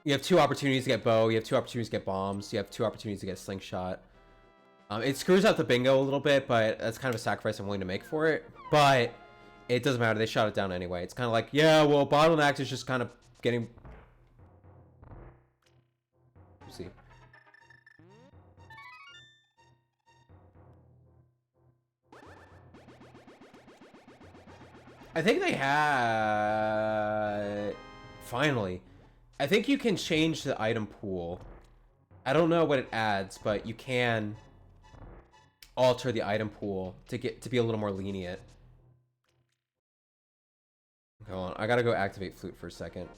you have 2 opportunities to get bow, you have 2 opportunities to get bombs, you have 2 opportunities to get slingshot. It screws up the bingo a little bit, but that's kind of a sacrifice I'm willing to make for it. But it doesn't matter, they shot it down anyway. It's kind of like, yeah, well, bottleneck is just kind of getting... Let's see. I think they had... Finally. I think you can change the item pool. I don't know what it adds, but you can alter the item pool to be a little more lenient. Hold on, I gotta go activate flute for a second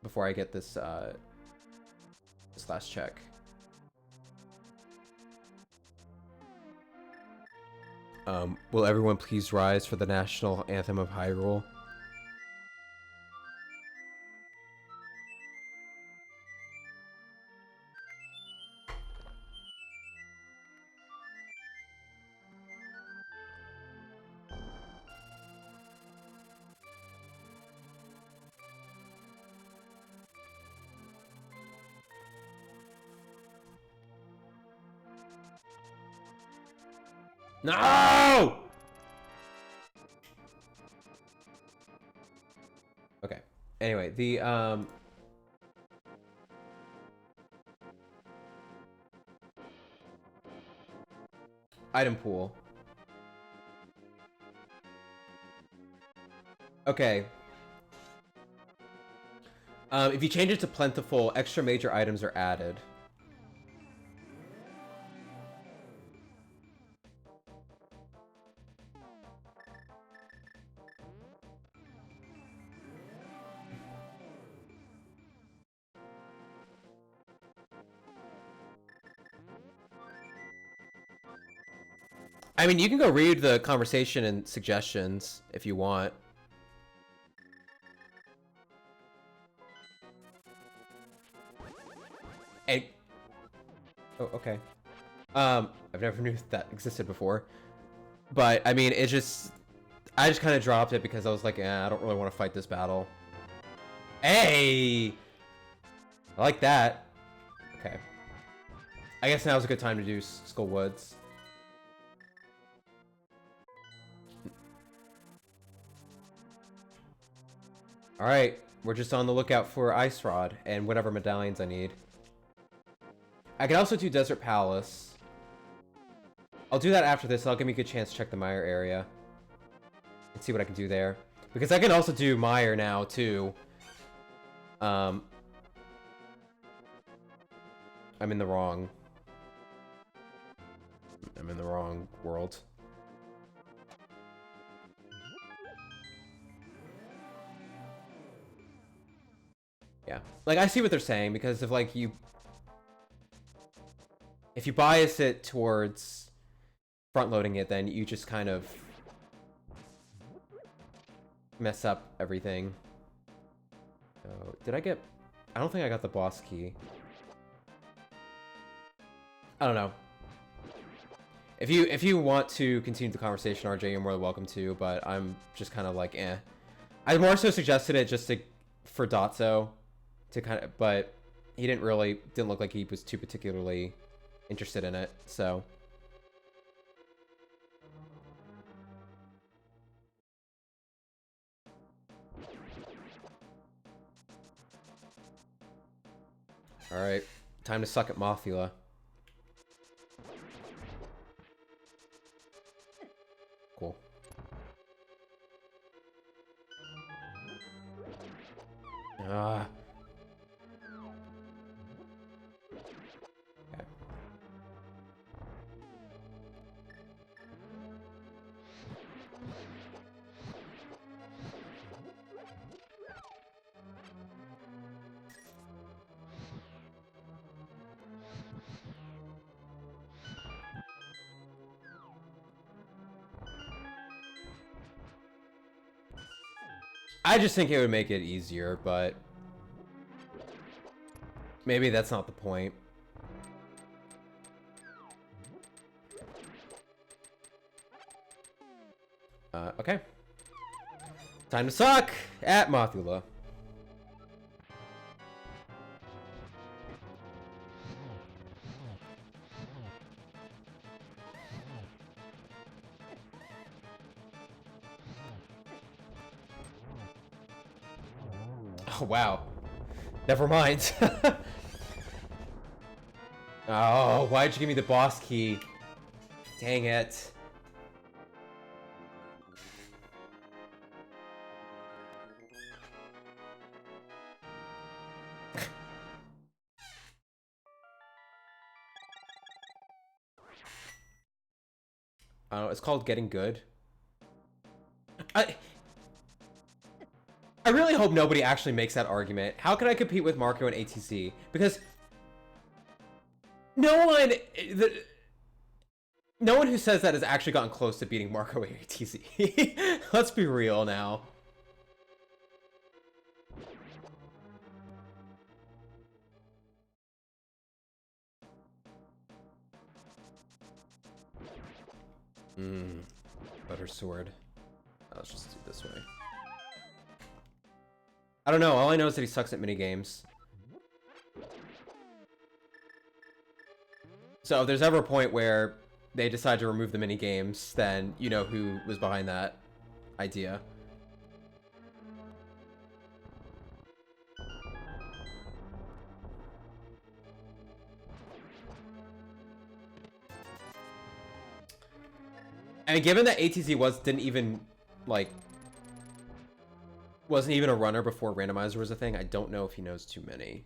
before I get this this last check. Will everyone please rise for the national anthem of Hyrule? No! Okay. Anyway, the item pool. Okay. If you change it to plentiful, extra major items are added. I mean, you can go read the conversation and suggestions if you want. Hey. Oh, okay. I've never knew that existed before. But, I mean, I just kind of dropped it because I was like, I don't really want to fight this battle. Hey! I like that. Okay. I guess now's a good time to do Skull Woods. Alright, we're just on the lookout for Ice Rod and whatever medallions I need. I can also do Desert Palace. I'll do that after this. That'll give me a good chance to check the Mire area and see what I can do there. Because I can also do Mire now, too. I'm in the wrong world. Yeah. Like, I see what they're saying, because if, like, if you bias it towards front-loading it, then you just kind of mess up everything. Oh, did I get... I don't think I got the boss key. I don't know. If you want to continue the conversation, RJ, you're more than welcome to, but I'm just kind of like, eh. I more so suggested it just for Dotso to kind of, but he didn't look like he was too particularly interested in it, so. Alright, time to suck at Mothula. Cool. Ah. Okay. I just think it would make it easier, but maybe that's not the point. Okay. Time to suck at Mothula. Oh, wow. Never mind. Oh, why'd you give me the boss key? Dang it. It's called Getting Good. I really hope nobody actually makes that argument. How can I compete with Marco and ATC? Because no one who says that has actually gotten close to beating Marco and ATC. Let's be real now. Butter sword. Let's just do this way. I don't know. All I know is that he sucks at minigames. So if there's ever a point where they decide to remove the minigames, then you know who was behind that idea. And given that ATZ wasn't even a runner before randomizer was a thing, I don't know if he knows too many.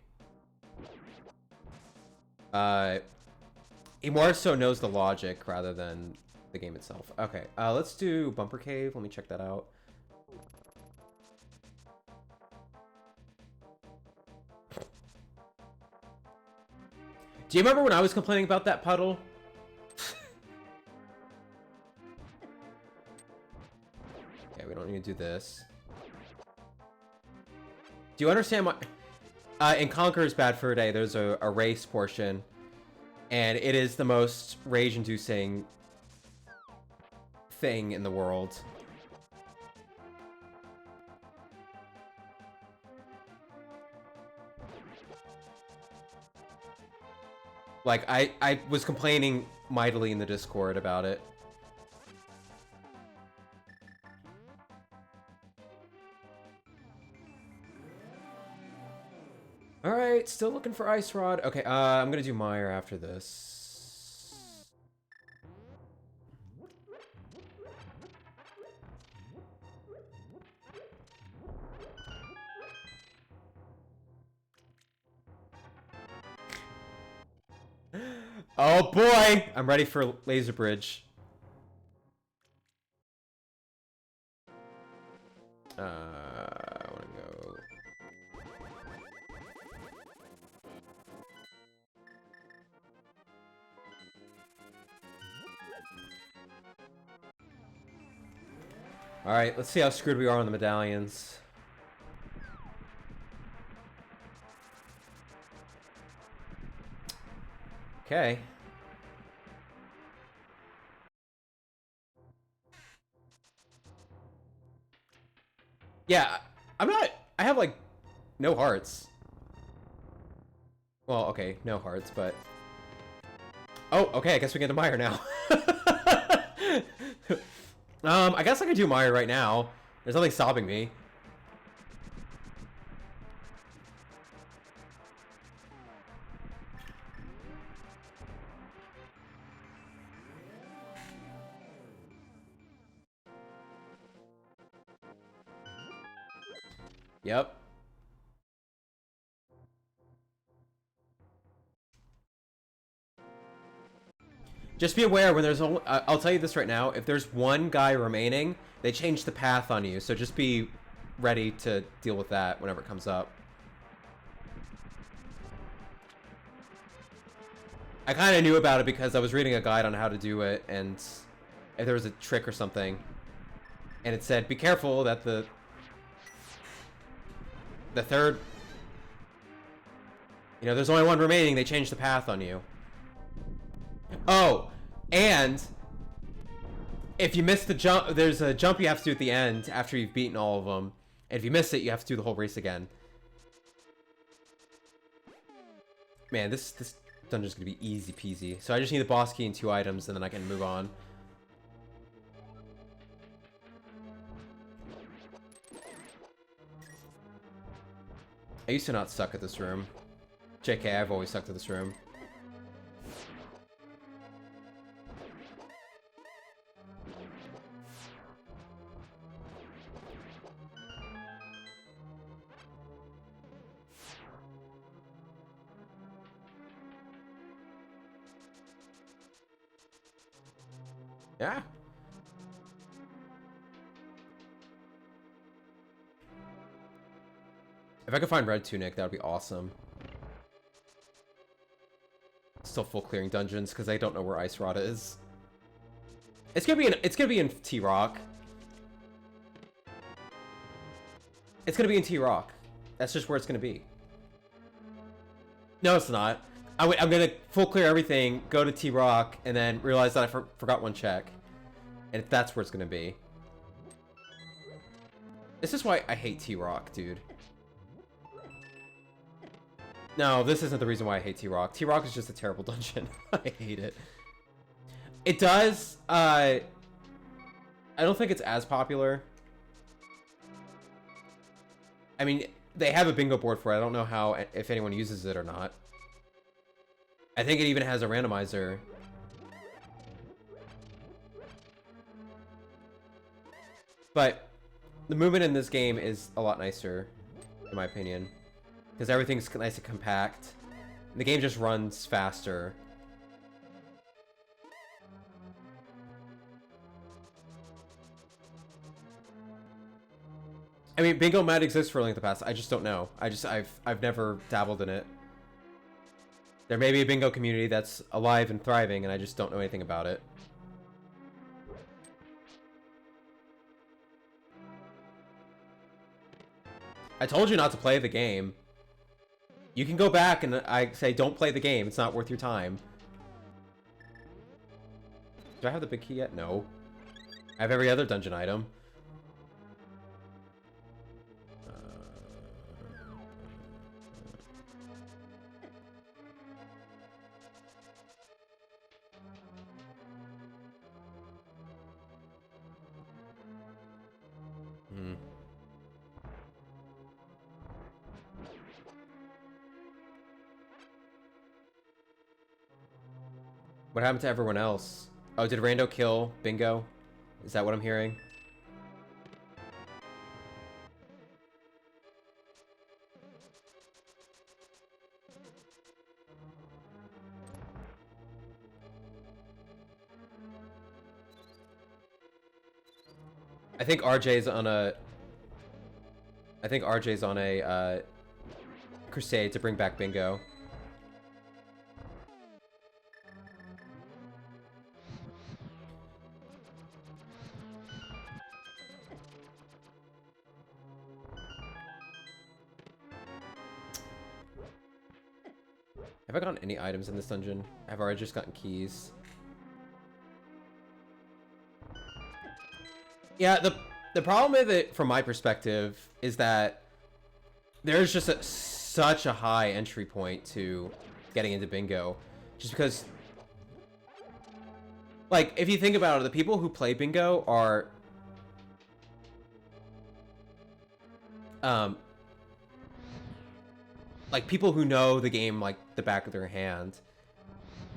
He more so knows the logic rather than the game itself. Okay, let's do Bumper Cave. Let me check that out. Do you remember when I was complaining about that puddle? Okay, we don't need to do this. Do you understand what... in Conqueror's Bad Fur Day, there's a race portion, and it is the most rage-inducing thing in the world. Like, I was complaining mightily in the Discord about it. Alright, still looking for Ice Rod. Okay, I'm gonna do Meyer after this. Oh boy! I'm ready for Laser Bridge. I wanna go... Alright, let's see how screwed we are on the medallions. Okay. Yeah, I'm not... I have, like, no hearts. Well, okay, no hearts, but... Oh, okay, I guess we get to Meyer now. I guess I could do Meyer right now. There's nothing stopping me. Yep. Just be aware when there's only... I'll tell you this right now. If there's one guy remaining, they change the path on you. So just be ready to deal with that whenever it comes up. I kind of knew about it because I was reading a guide on how to do it, and if there was a trick or something, and it said, be careful that the the third... You know, there's only one remaining. They changed the path on you. Oh, and if you miss the jump, there's a jump you have to do at the end after you've beaten all of them. And if you miss it, you have to do the whole race again. Man, this dungeon's gonna be easy peasy. So I just need the boss key and 2 items, and then I can move on. I used to not suck at this room. JK, I've always sucked at this room. Yeah. If I could find Red Tunic, that would be awesome. Still full clearing dungeons because I don't know where Ice Rod is. It's gonna be in T-Rock. It's gonna be in T-Rock. That's just where it's gonna be. No, it's not. I'm gonna full clear everything, go to T-Rock, and then realize that I forgot one check. And that's where it's gonna be. This is why I hate T-Rock, dude. No, this isn't the reason why I hate T-Rock. T-Rock is just a terrible dungeon. I hate it. It does, I don't think it's as popular. I mean, they have a bingo board for it. I don't know how, if anyone uses it or not. I think it even has a randomizer. But the movement in this game is a lot nicer, in my opinion. Because everything's nice and compact. And the game just runs faster. I mean, bingo might exist for a length of past. I just don't know. I've never dabbled in it. There may be a bingo community that's alive and thriving, and I just don't know anything about it. I told you not to play the game. You can go back and I say, don't play the game. It's not worth your time. Do I have the big key yet? No. I have every other dungeon item. What happened to everyone else? Oh, did Rando kill Bingo? Is that what I'm hearing? I think RJ's on a crusade to bring back Bingo. Have I gotten any items in this dungeon? I've already just gotten keys. Yeah, the problem with it, from my perspective, is that there's just such a high entry point to getting into Bingo. Just because, like, if you think about it, the people who play Bingo are... like, people who know the game like the back of their hand.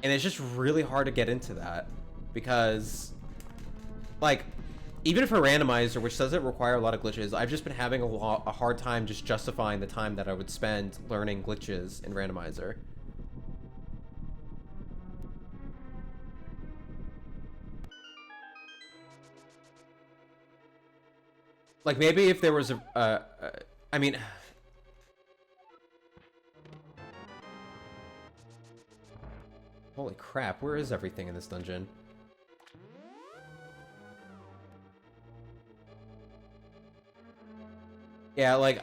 And it's just really hard to get into that. Because, like, even for randomizer, which doesn't require a lot of glitches, I've just been having a hard time just justifying the time that I would spend learning glitches in randomizer. Like, maybe if there was I mean... Holy crap, where is everything in this dungeon? Yeah, like,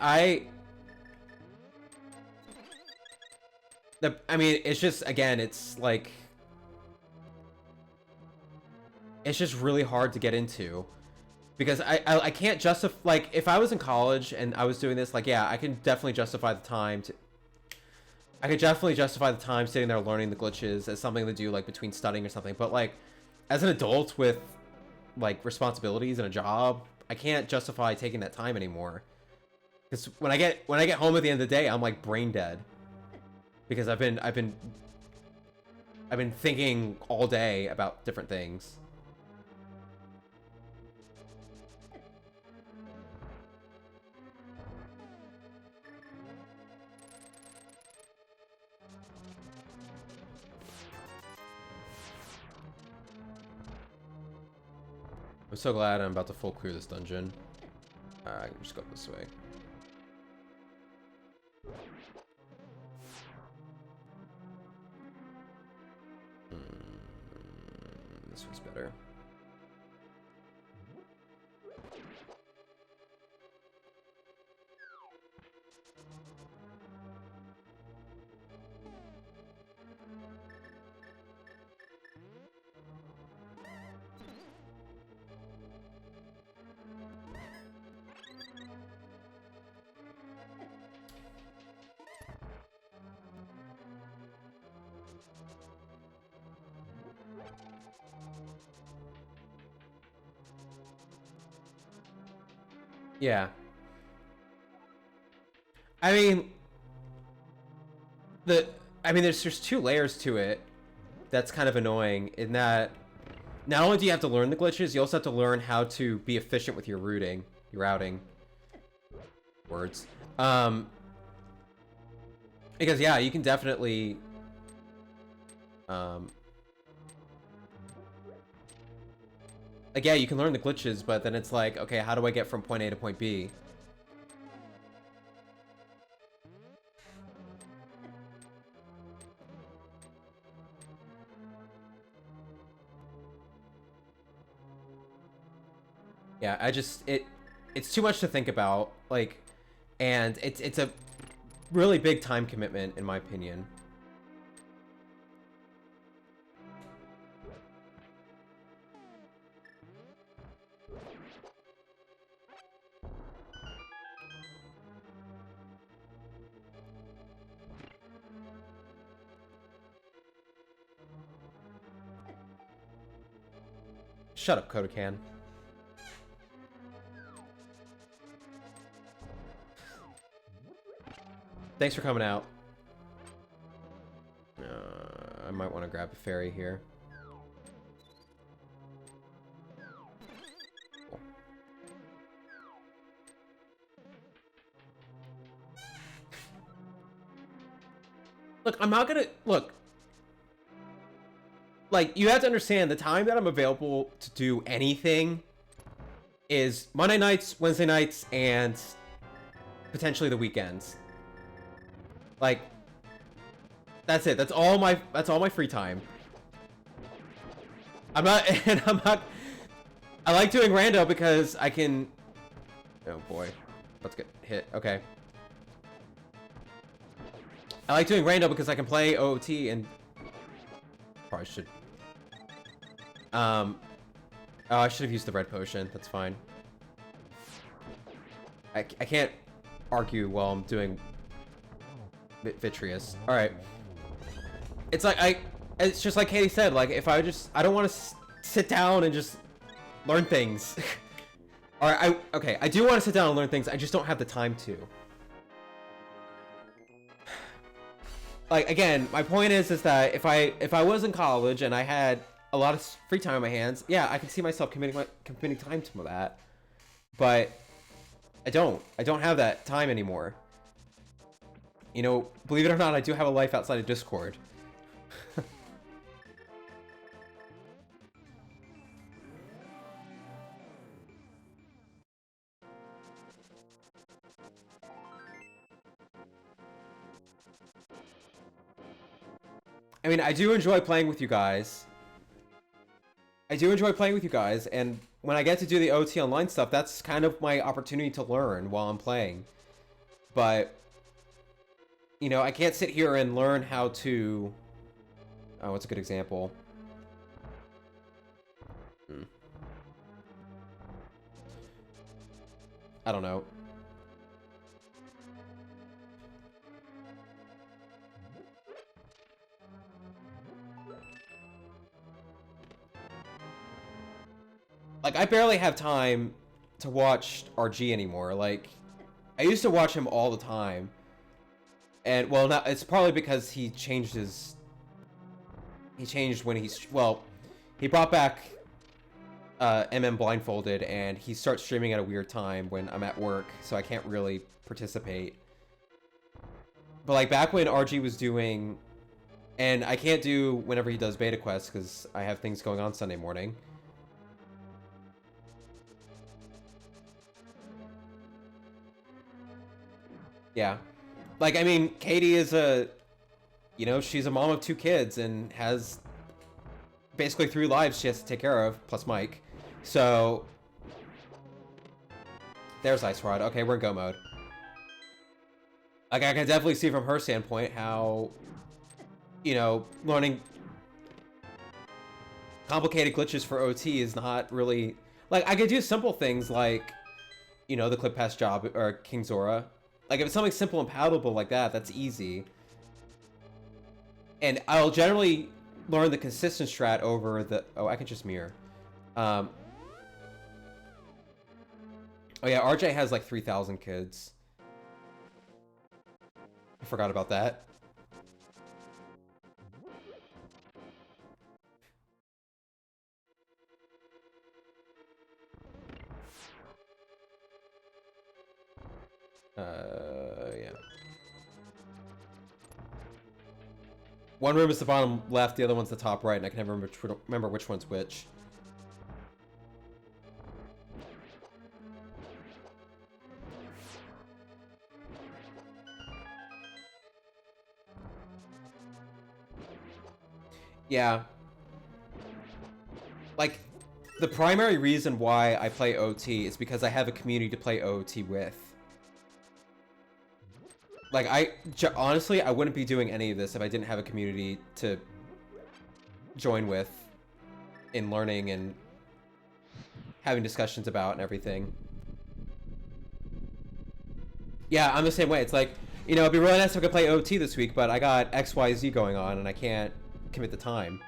I mean, it's just, again, it's like, it's just really hard to get into. Because I can't justify, like, if I was in college and I was doing this, like, yeah, I can definitely justify the time to, I could definitely justify the time sitting there learning the glitches as something to do, like, between studying or something. But, like, as an adult with, like, responsibilities and a job, I can't justify taking that time anymore. Because when I get home at the end of the day, I'm, like, brain dead. Because I've been thinking all day about different things. I'm so glad I'm about to full clear this dungeon. I can just go this way. This one's better. Yeah. I mean, there's two layers to it that's kind of annoying in that not only do you have to learn the glitches, you also have to learn how to be efficient with your routing. Words. Because yeah, you can definitely like, yeah, you can learn the glitches, but then it's like, okay, how do I get from point A to point B? Yeah, it's too much to think about, like, and it's a really big time commitment, in my opinion. Shut up, Kodokan. Thanks for coming out. I might want to grab a fairy here. Cool. Look, I'm not gonna... Look. Like, you have to understand, the time that I'm available to do anything is Monday nights, Wednesday nights, and potentially the weekends. Like, that's it. That's all my free time. I like doing rando because I can... Oh boy. Let's get hit. Okay. I like doing rando because I can play OOT and... Probably should... Oh, I should have used the red potion. That's fine. I can't argue while I'm doing Vitreous. Alright. It's like, it's just like Katie said, like, if I don't want to sit down and just learn things. Alright, okay, I do want to sit down and learn things, I just don't have the time to. Like, again, my point is that if I was in college and I had a lot of free time on my hands, yeah, I could see myself committing time to that. But I don't have that time anymore. You know, believe it or not, I do have a life outside of Discord. I mean, I do enjoy playing with you guys. And when I get to do the OT online stuff, that's kind of my opportunity to learn while I'm playing. But you know, I can't sit here and learn how to... Oh, what's a good example? I don't know. Like, I barely have time to watch RG anymore. Like, I used to watch him all the time. And, well, not, it's probably because he changed his... He changed when he's... Well, he brought back Blindfolded, and he starts streaming at a weird time when I'm at work, so I can't really participate. But, like, back when RG was doing... And I can't do whenever he does beta quests, because I have things going on Sunday morning. Yeah. Like, I mean, Katie is a... You know, she's a mom of 2 kids and has basically 3 lives she has to take care of, plus Mike. So... There's Ice Rod. Okay, we're in go mode. Like, I can definitely see from her standpoint how, you know, learning complicated glitches for OT is not really... Like, I could do simple things like, you know, the Clip Pass job, or King Zora. Like, if it's something simple and palatable like that, that's easy. And I'll generally learn the consistent strat over the... Oh, I can just mirror. Oh yeah, RJ has like 3,000 kids. I forgot about that. Yeah. One room is the bottom left, the other one's the top right, and I can never remember which one's which. Yeah. Like, the primary reason why I play OT is because I have a community to play OT with. Like, honestly, I wouldn't be doing any of this if I didn't have a community to join with in learning and having discussions about and everything. Yeah, I'm the same way. It's like, you know, it'd be really nice if I could play OT this week, but I got XYZ going on and I can't commit the time.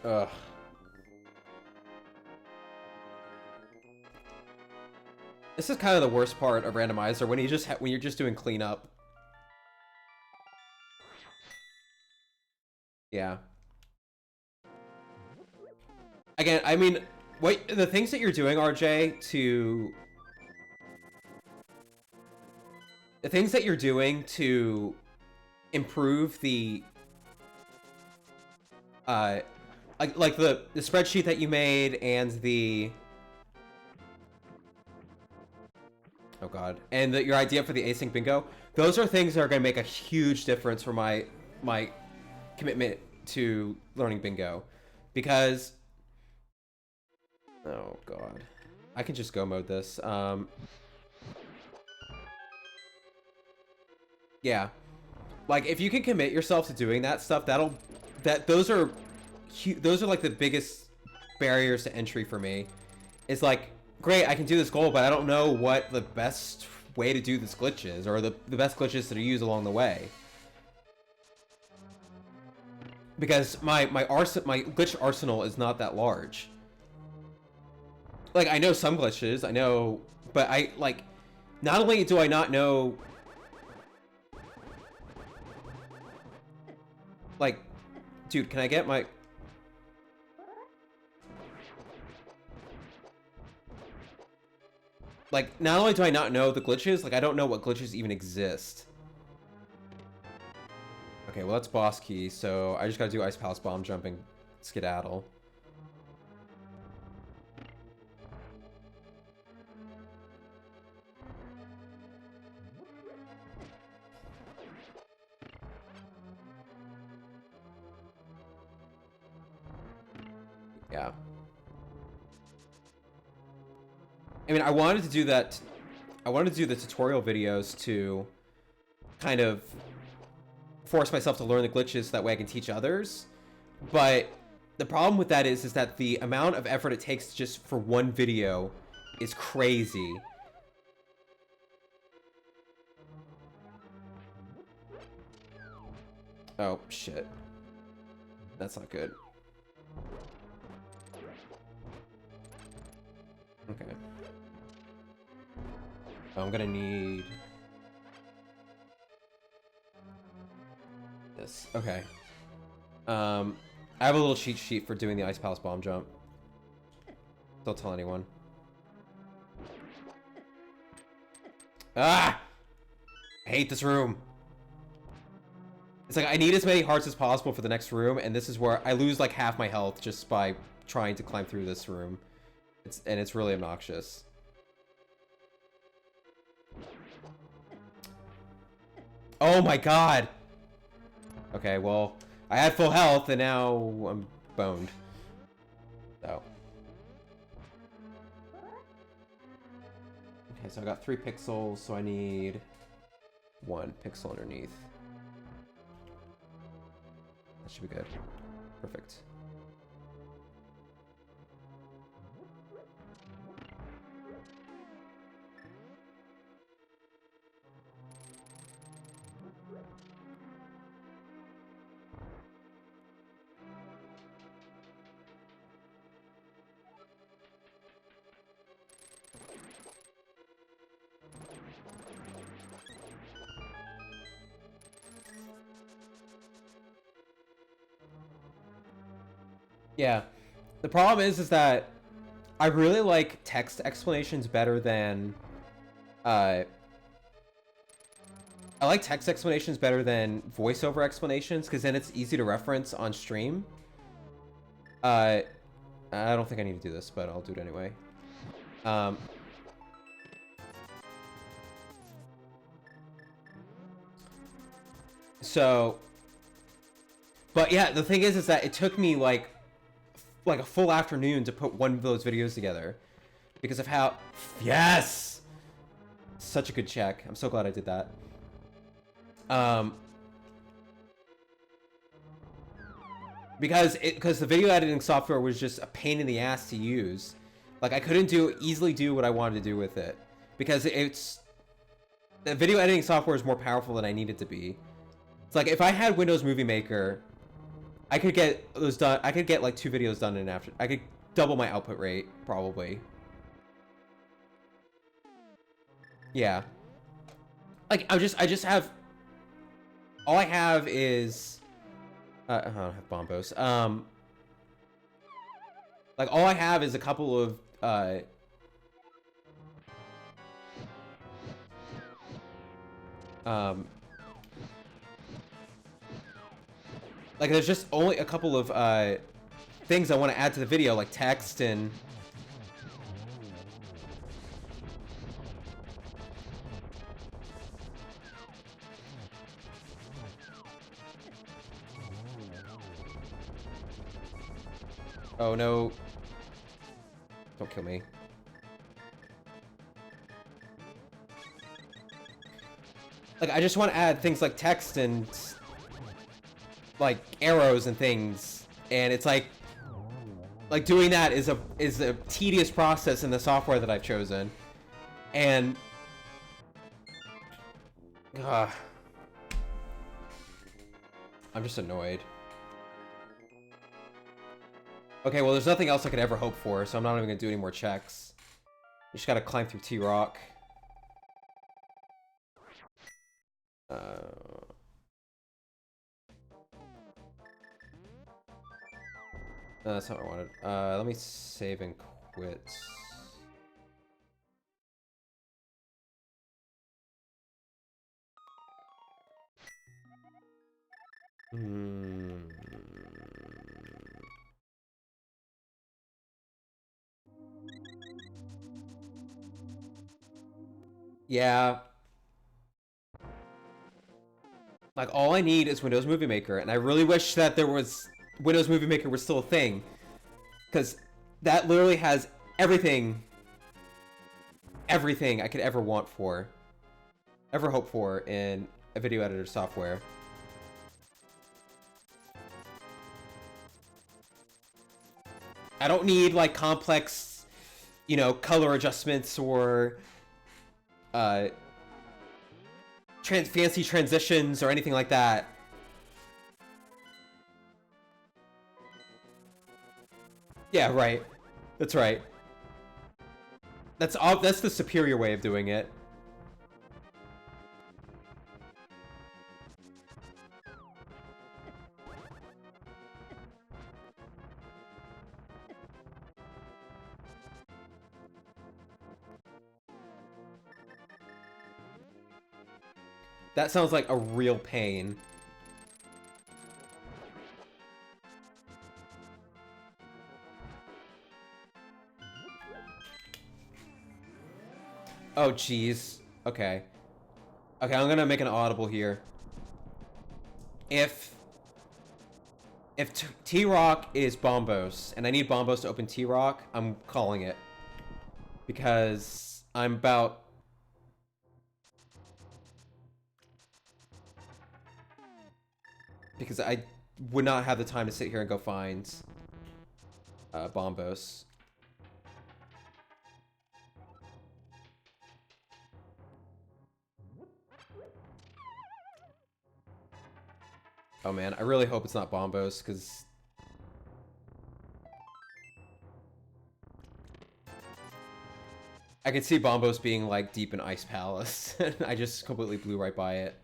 Ugh. This is kind of the worst part of randomizer when you're just doing cleanup. Yeah. Again, I mean, the things that you're doing, RJ, the things that you're doing to improve the like the spreadsheet that you made and the... Oh god. And your idea for the async bingo, those are things that are going to make a huge difference for my commitment to learning bingo. Because... Oh god. I can just go mode this. Yeah. Like, if you can commit yourself to doing that stuff, those are like the biggest barriers to entry for me. It's like, great, I can do this goal, but I don't know what the best way to do this glitch is, or the best glitches to use along the way. Because my glitch arsenal is not that large. Like, I know some glitches, I know, but not only do I not know... Like, dude, can I get my... Like, not only do I not know the glitches, like, I don't know what glitches even exist. Okay, well, that's boss key, so I just gotta do Ice Palace Bomb jumping skedaddle. Yeah. I mean, I wanted to do that. I wanted to do the tutorial videos to kind of force myself to learn the glitches so that way I can teach others. But the problem with that is that the amount of effort it takes just for one video is crazy. Oh, shit. That's not good. Okay. Oh, I'm gonna need this. Okay. I have a little cheat sheet for doing the Ice Palace bomb jump. Don't tell anyone. Ah! I hate this room. It's like I need as many hearts as possible for the next room, and this is where I lose like half my health just by trying to climb through this room. It's really obnoxious. Oh my god! Okay, well, I had full health and now I'm boned. So. Okay, so I got 3 pixels, so I need 1 pixel underneath. That should be good. Perfect. Yeah. The problem is that I really like text explanations better than I like text explanations better than voiceover explanations because then it's easy to reference on stream. I don't think I need to do this, but I'll do it anyway. So, but yeah, the thing is that it took me like a full afternoon to put one of those videos together because of how, yes, such a good check. I'm so glad I did that. Because the video editing software was just a pain in the ass to use. Like I couldn't easily do what I wanted to do with it because the video editing software is more powerful than I need it to be. It's like if I had Windows Movie Maker, I could get those done. I could get like 2 videos done in after. I could double my output rate probably. Yeah. Like I just have. All I have is. I don't have bombos. Like all I have is a couple of like there's just only a couple of things I want to add to the video, like text and oh no. Don't kill me. Like I just want to add things like text and like arrows and things, and it's like doing that is a tedious process in the software that I've chosen, and I'm just annoyed. Okay, well there's nothing else I could ever hope for, so I'm not even gonna do any more checks. You just gotta climb through T-Rock. That's not what I wanted. Let me save and quit. Yeah. Like, all I need is Windows Movie Maker, and I really wish that there was... Windows Movie Maker was still a thing. Because that literally has everything... Everything I could ever want for. Ever hope for in a video editor software. I don't need, like, complex, you know, color adjustments or... fancy transitions or anything like that. Yeah, right. That's right. That's the superior way of doing it. That sounds like a real pain. Oh, jeez. Okay. Okay, I'm gonna make an audible here. If T-Rock is Bombos, and I need Bombos to open T-Rock, I'm calling it. Because I'm about... Because I would not have the time to sit here and go find Bombos. Oh man, I really hope it's not Bombos, because... I could see Bombos being, like, deep in Ice Palace, and I just completely blew right by it.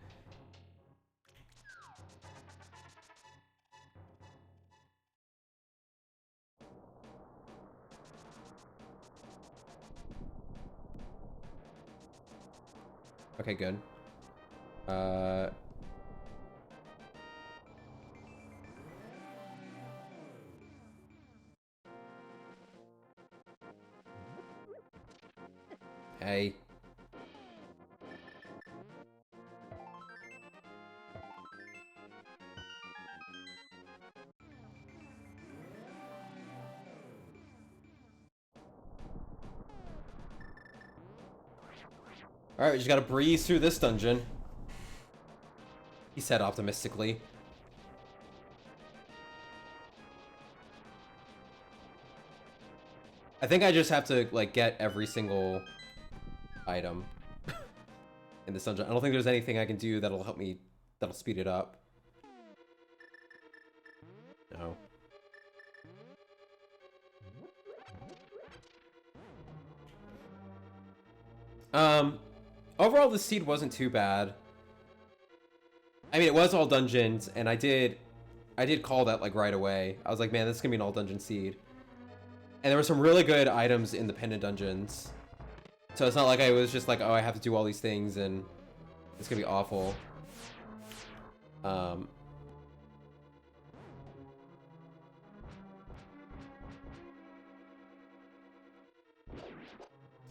Okay, good. Hey. Alright, we just gotta breeze through this dungeon. He said optimistically. I think I just have to, like, get every single item in this dungeon. I don't think there's anything I can do that'll help me, that'll speed it up. No. Overall, the seed wasn't too bad. I mean, it was all dungeons, and I did call that, like, right away. I was like, man, this is gonna be an all dungeon seed. And there were some really good items in the pendant dungeons. So it's not like I was just like, oh, I have to do all these things, and it's gonna be awful. I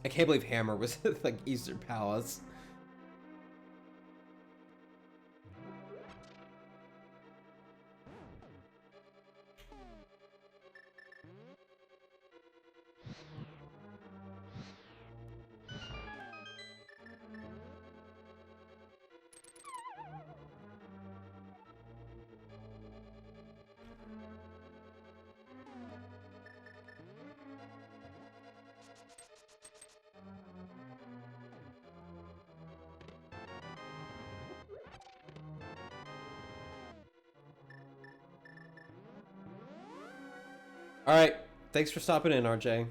can't believe Hammer was like Eastern Palace. All right, thanks for stopping in, RJ.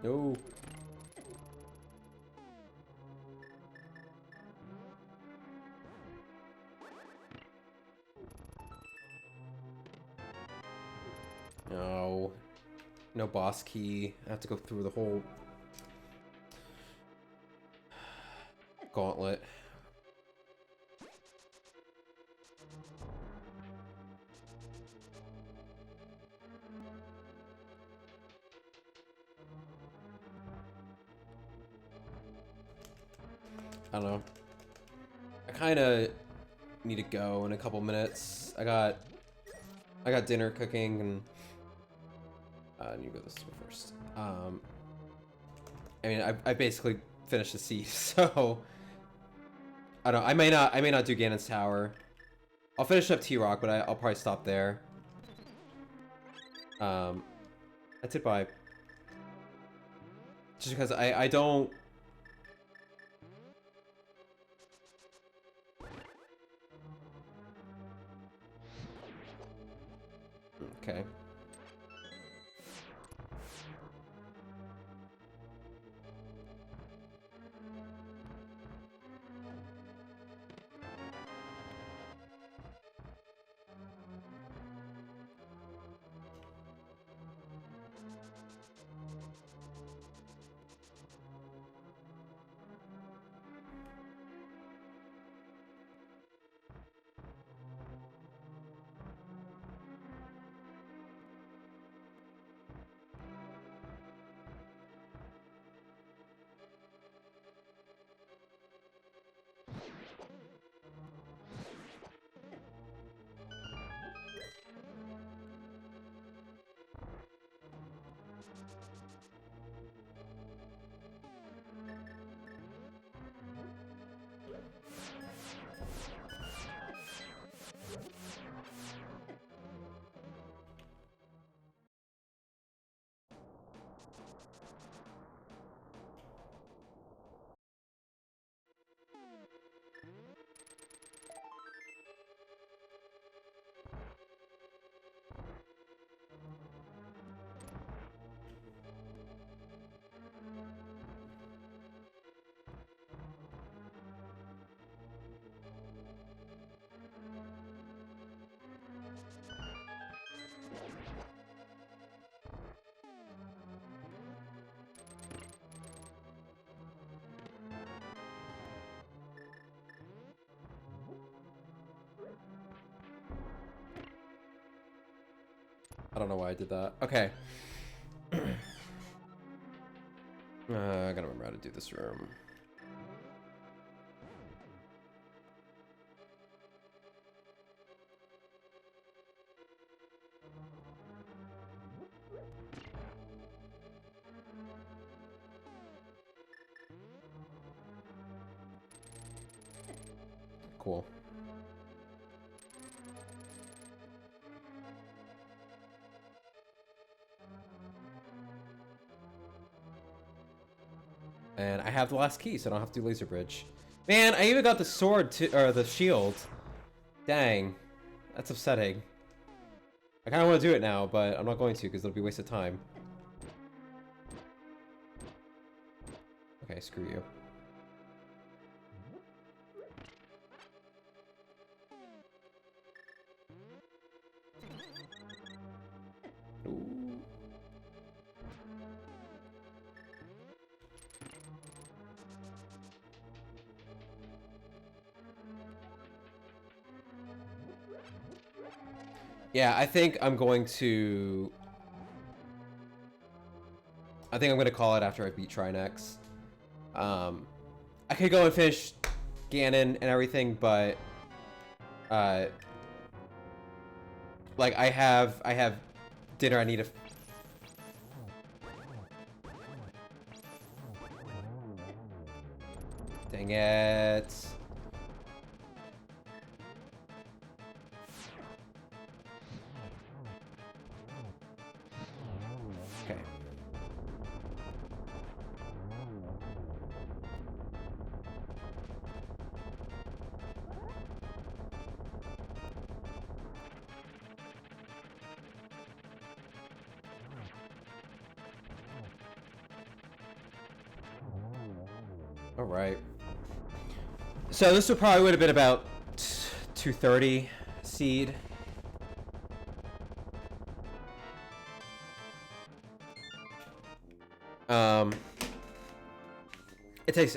No. No. No boss key. I have to go through the whole gauntlet. I don't know. I kind of need to go in a couple minutes. I got dinner cooking, and I need to go this way first. I mean, I basically finished the siege, so I don't. I may not do Ganon's Tower. I'll finish up T-Rock, but I'll probably stop there. That's it. Bye. Just because I don't. Okay. I don't know why I did that. Okay. I gotta remember how to do this room. Cool. And I have the last key, so I don't have to do laser bridge. Man, I even got the sword or the shield. Dang, that's upsetting. I kind of want to do it now, but I'm not going to because it'll be a waste of time. Okay, screw you. Ooh. Yeah, I think I'm going to call it after I beat Trinex. I could go and finish Ganon and everything, but like I have dinner I need to. Dang it. Okay. All right. So this would probably would have been about 230 seed.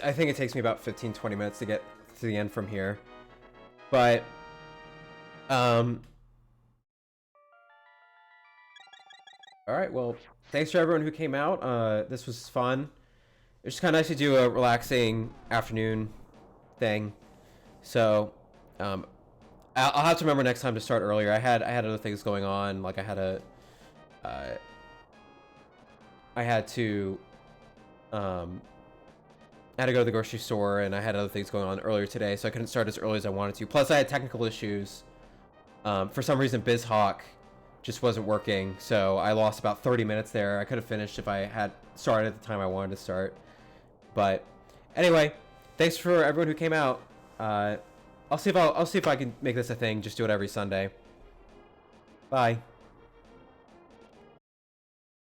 I think it takes me about 15-20 minutes to get to the end from here. But all right, well, thanks for everyone who came out. This was fun. It's just kind of nice to do a relaxing afternoon thing. So I'll have to remember next time to start earlier. I had other things going on, like I had to go to the grocery store, and I had other things going on earlier today, so I couldn't start as early as I wanted to. Plus, I had technical issues. For some reason, BizHawk just wasn't working, so I lost about 30 minutes there. I could have finished if I had started at the time I wanted to start. But anyway, thanks for everyone who came out. I'll see if I can make this a thing. Just do it every Sunday. Bye.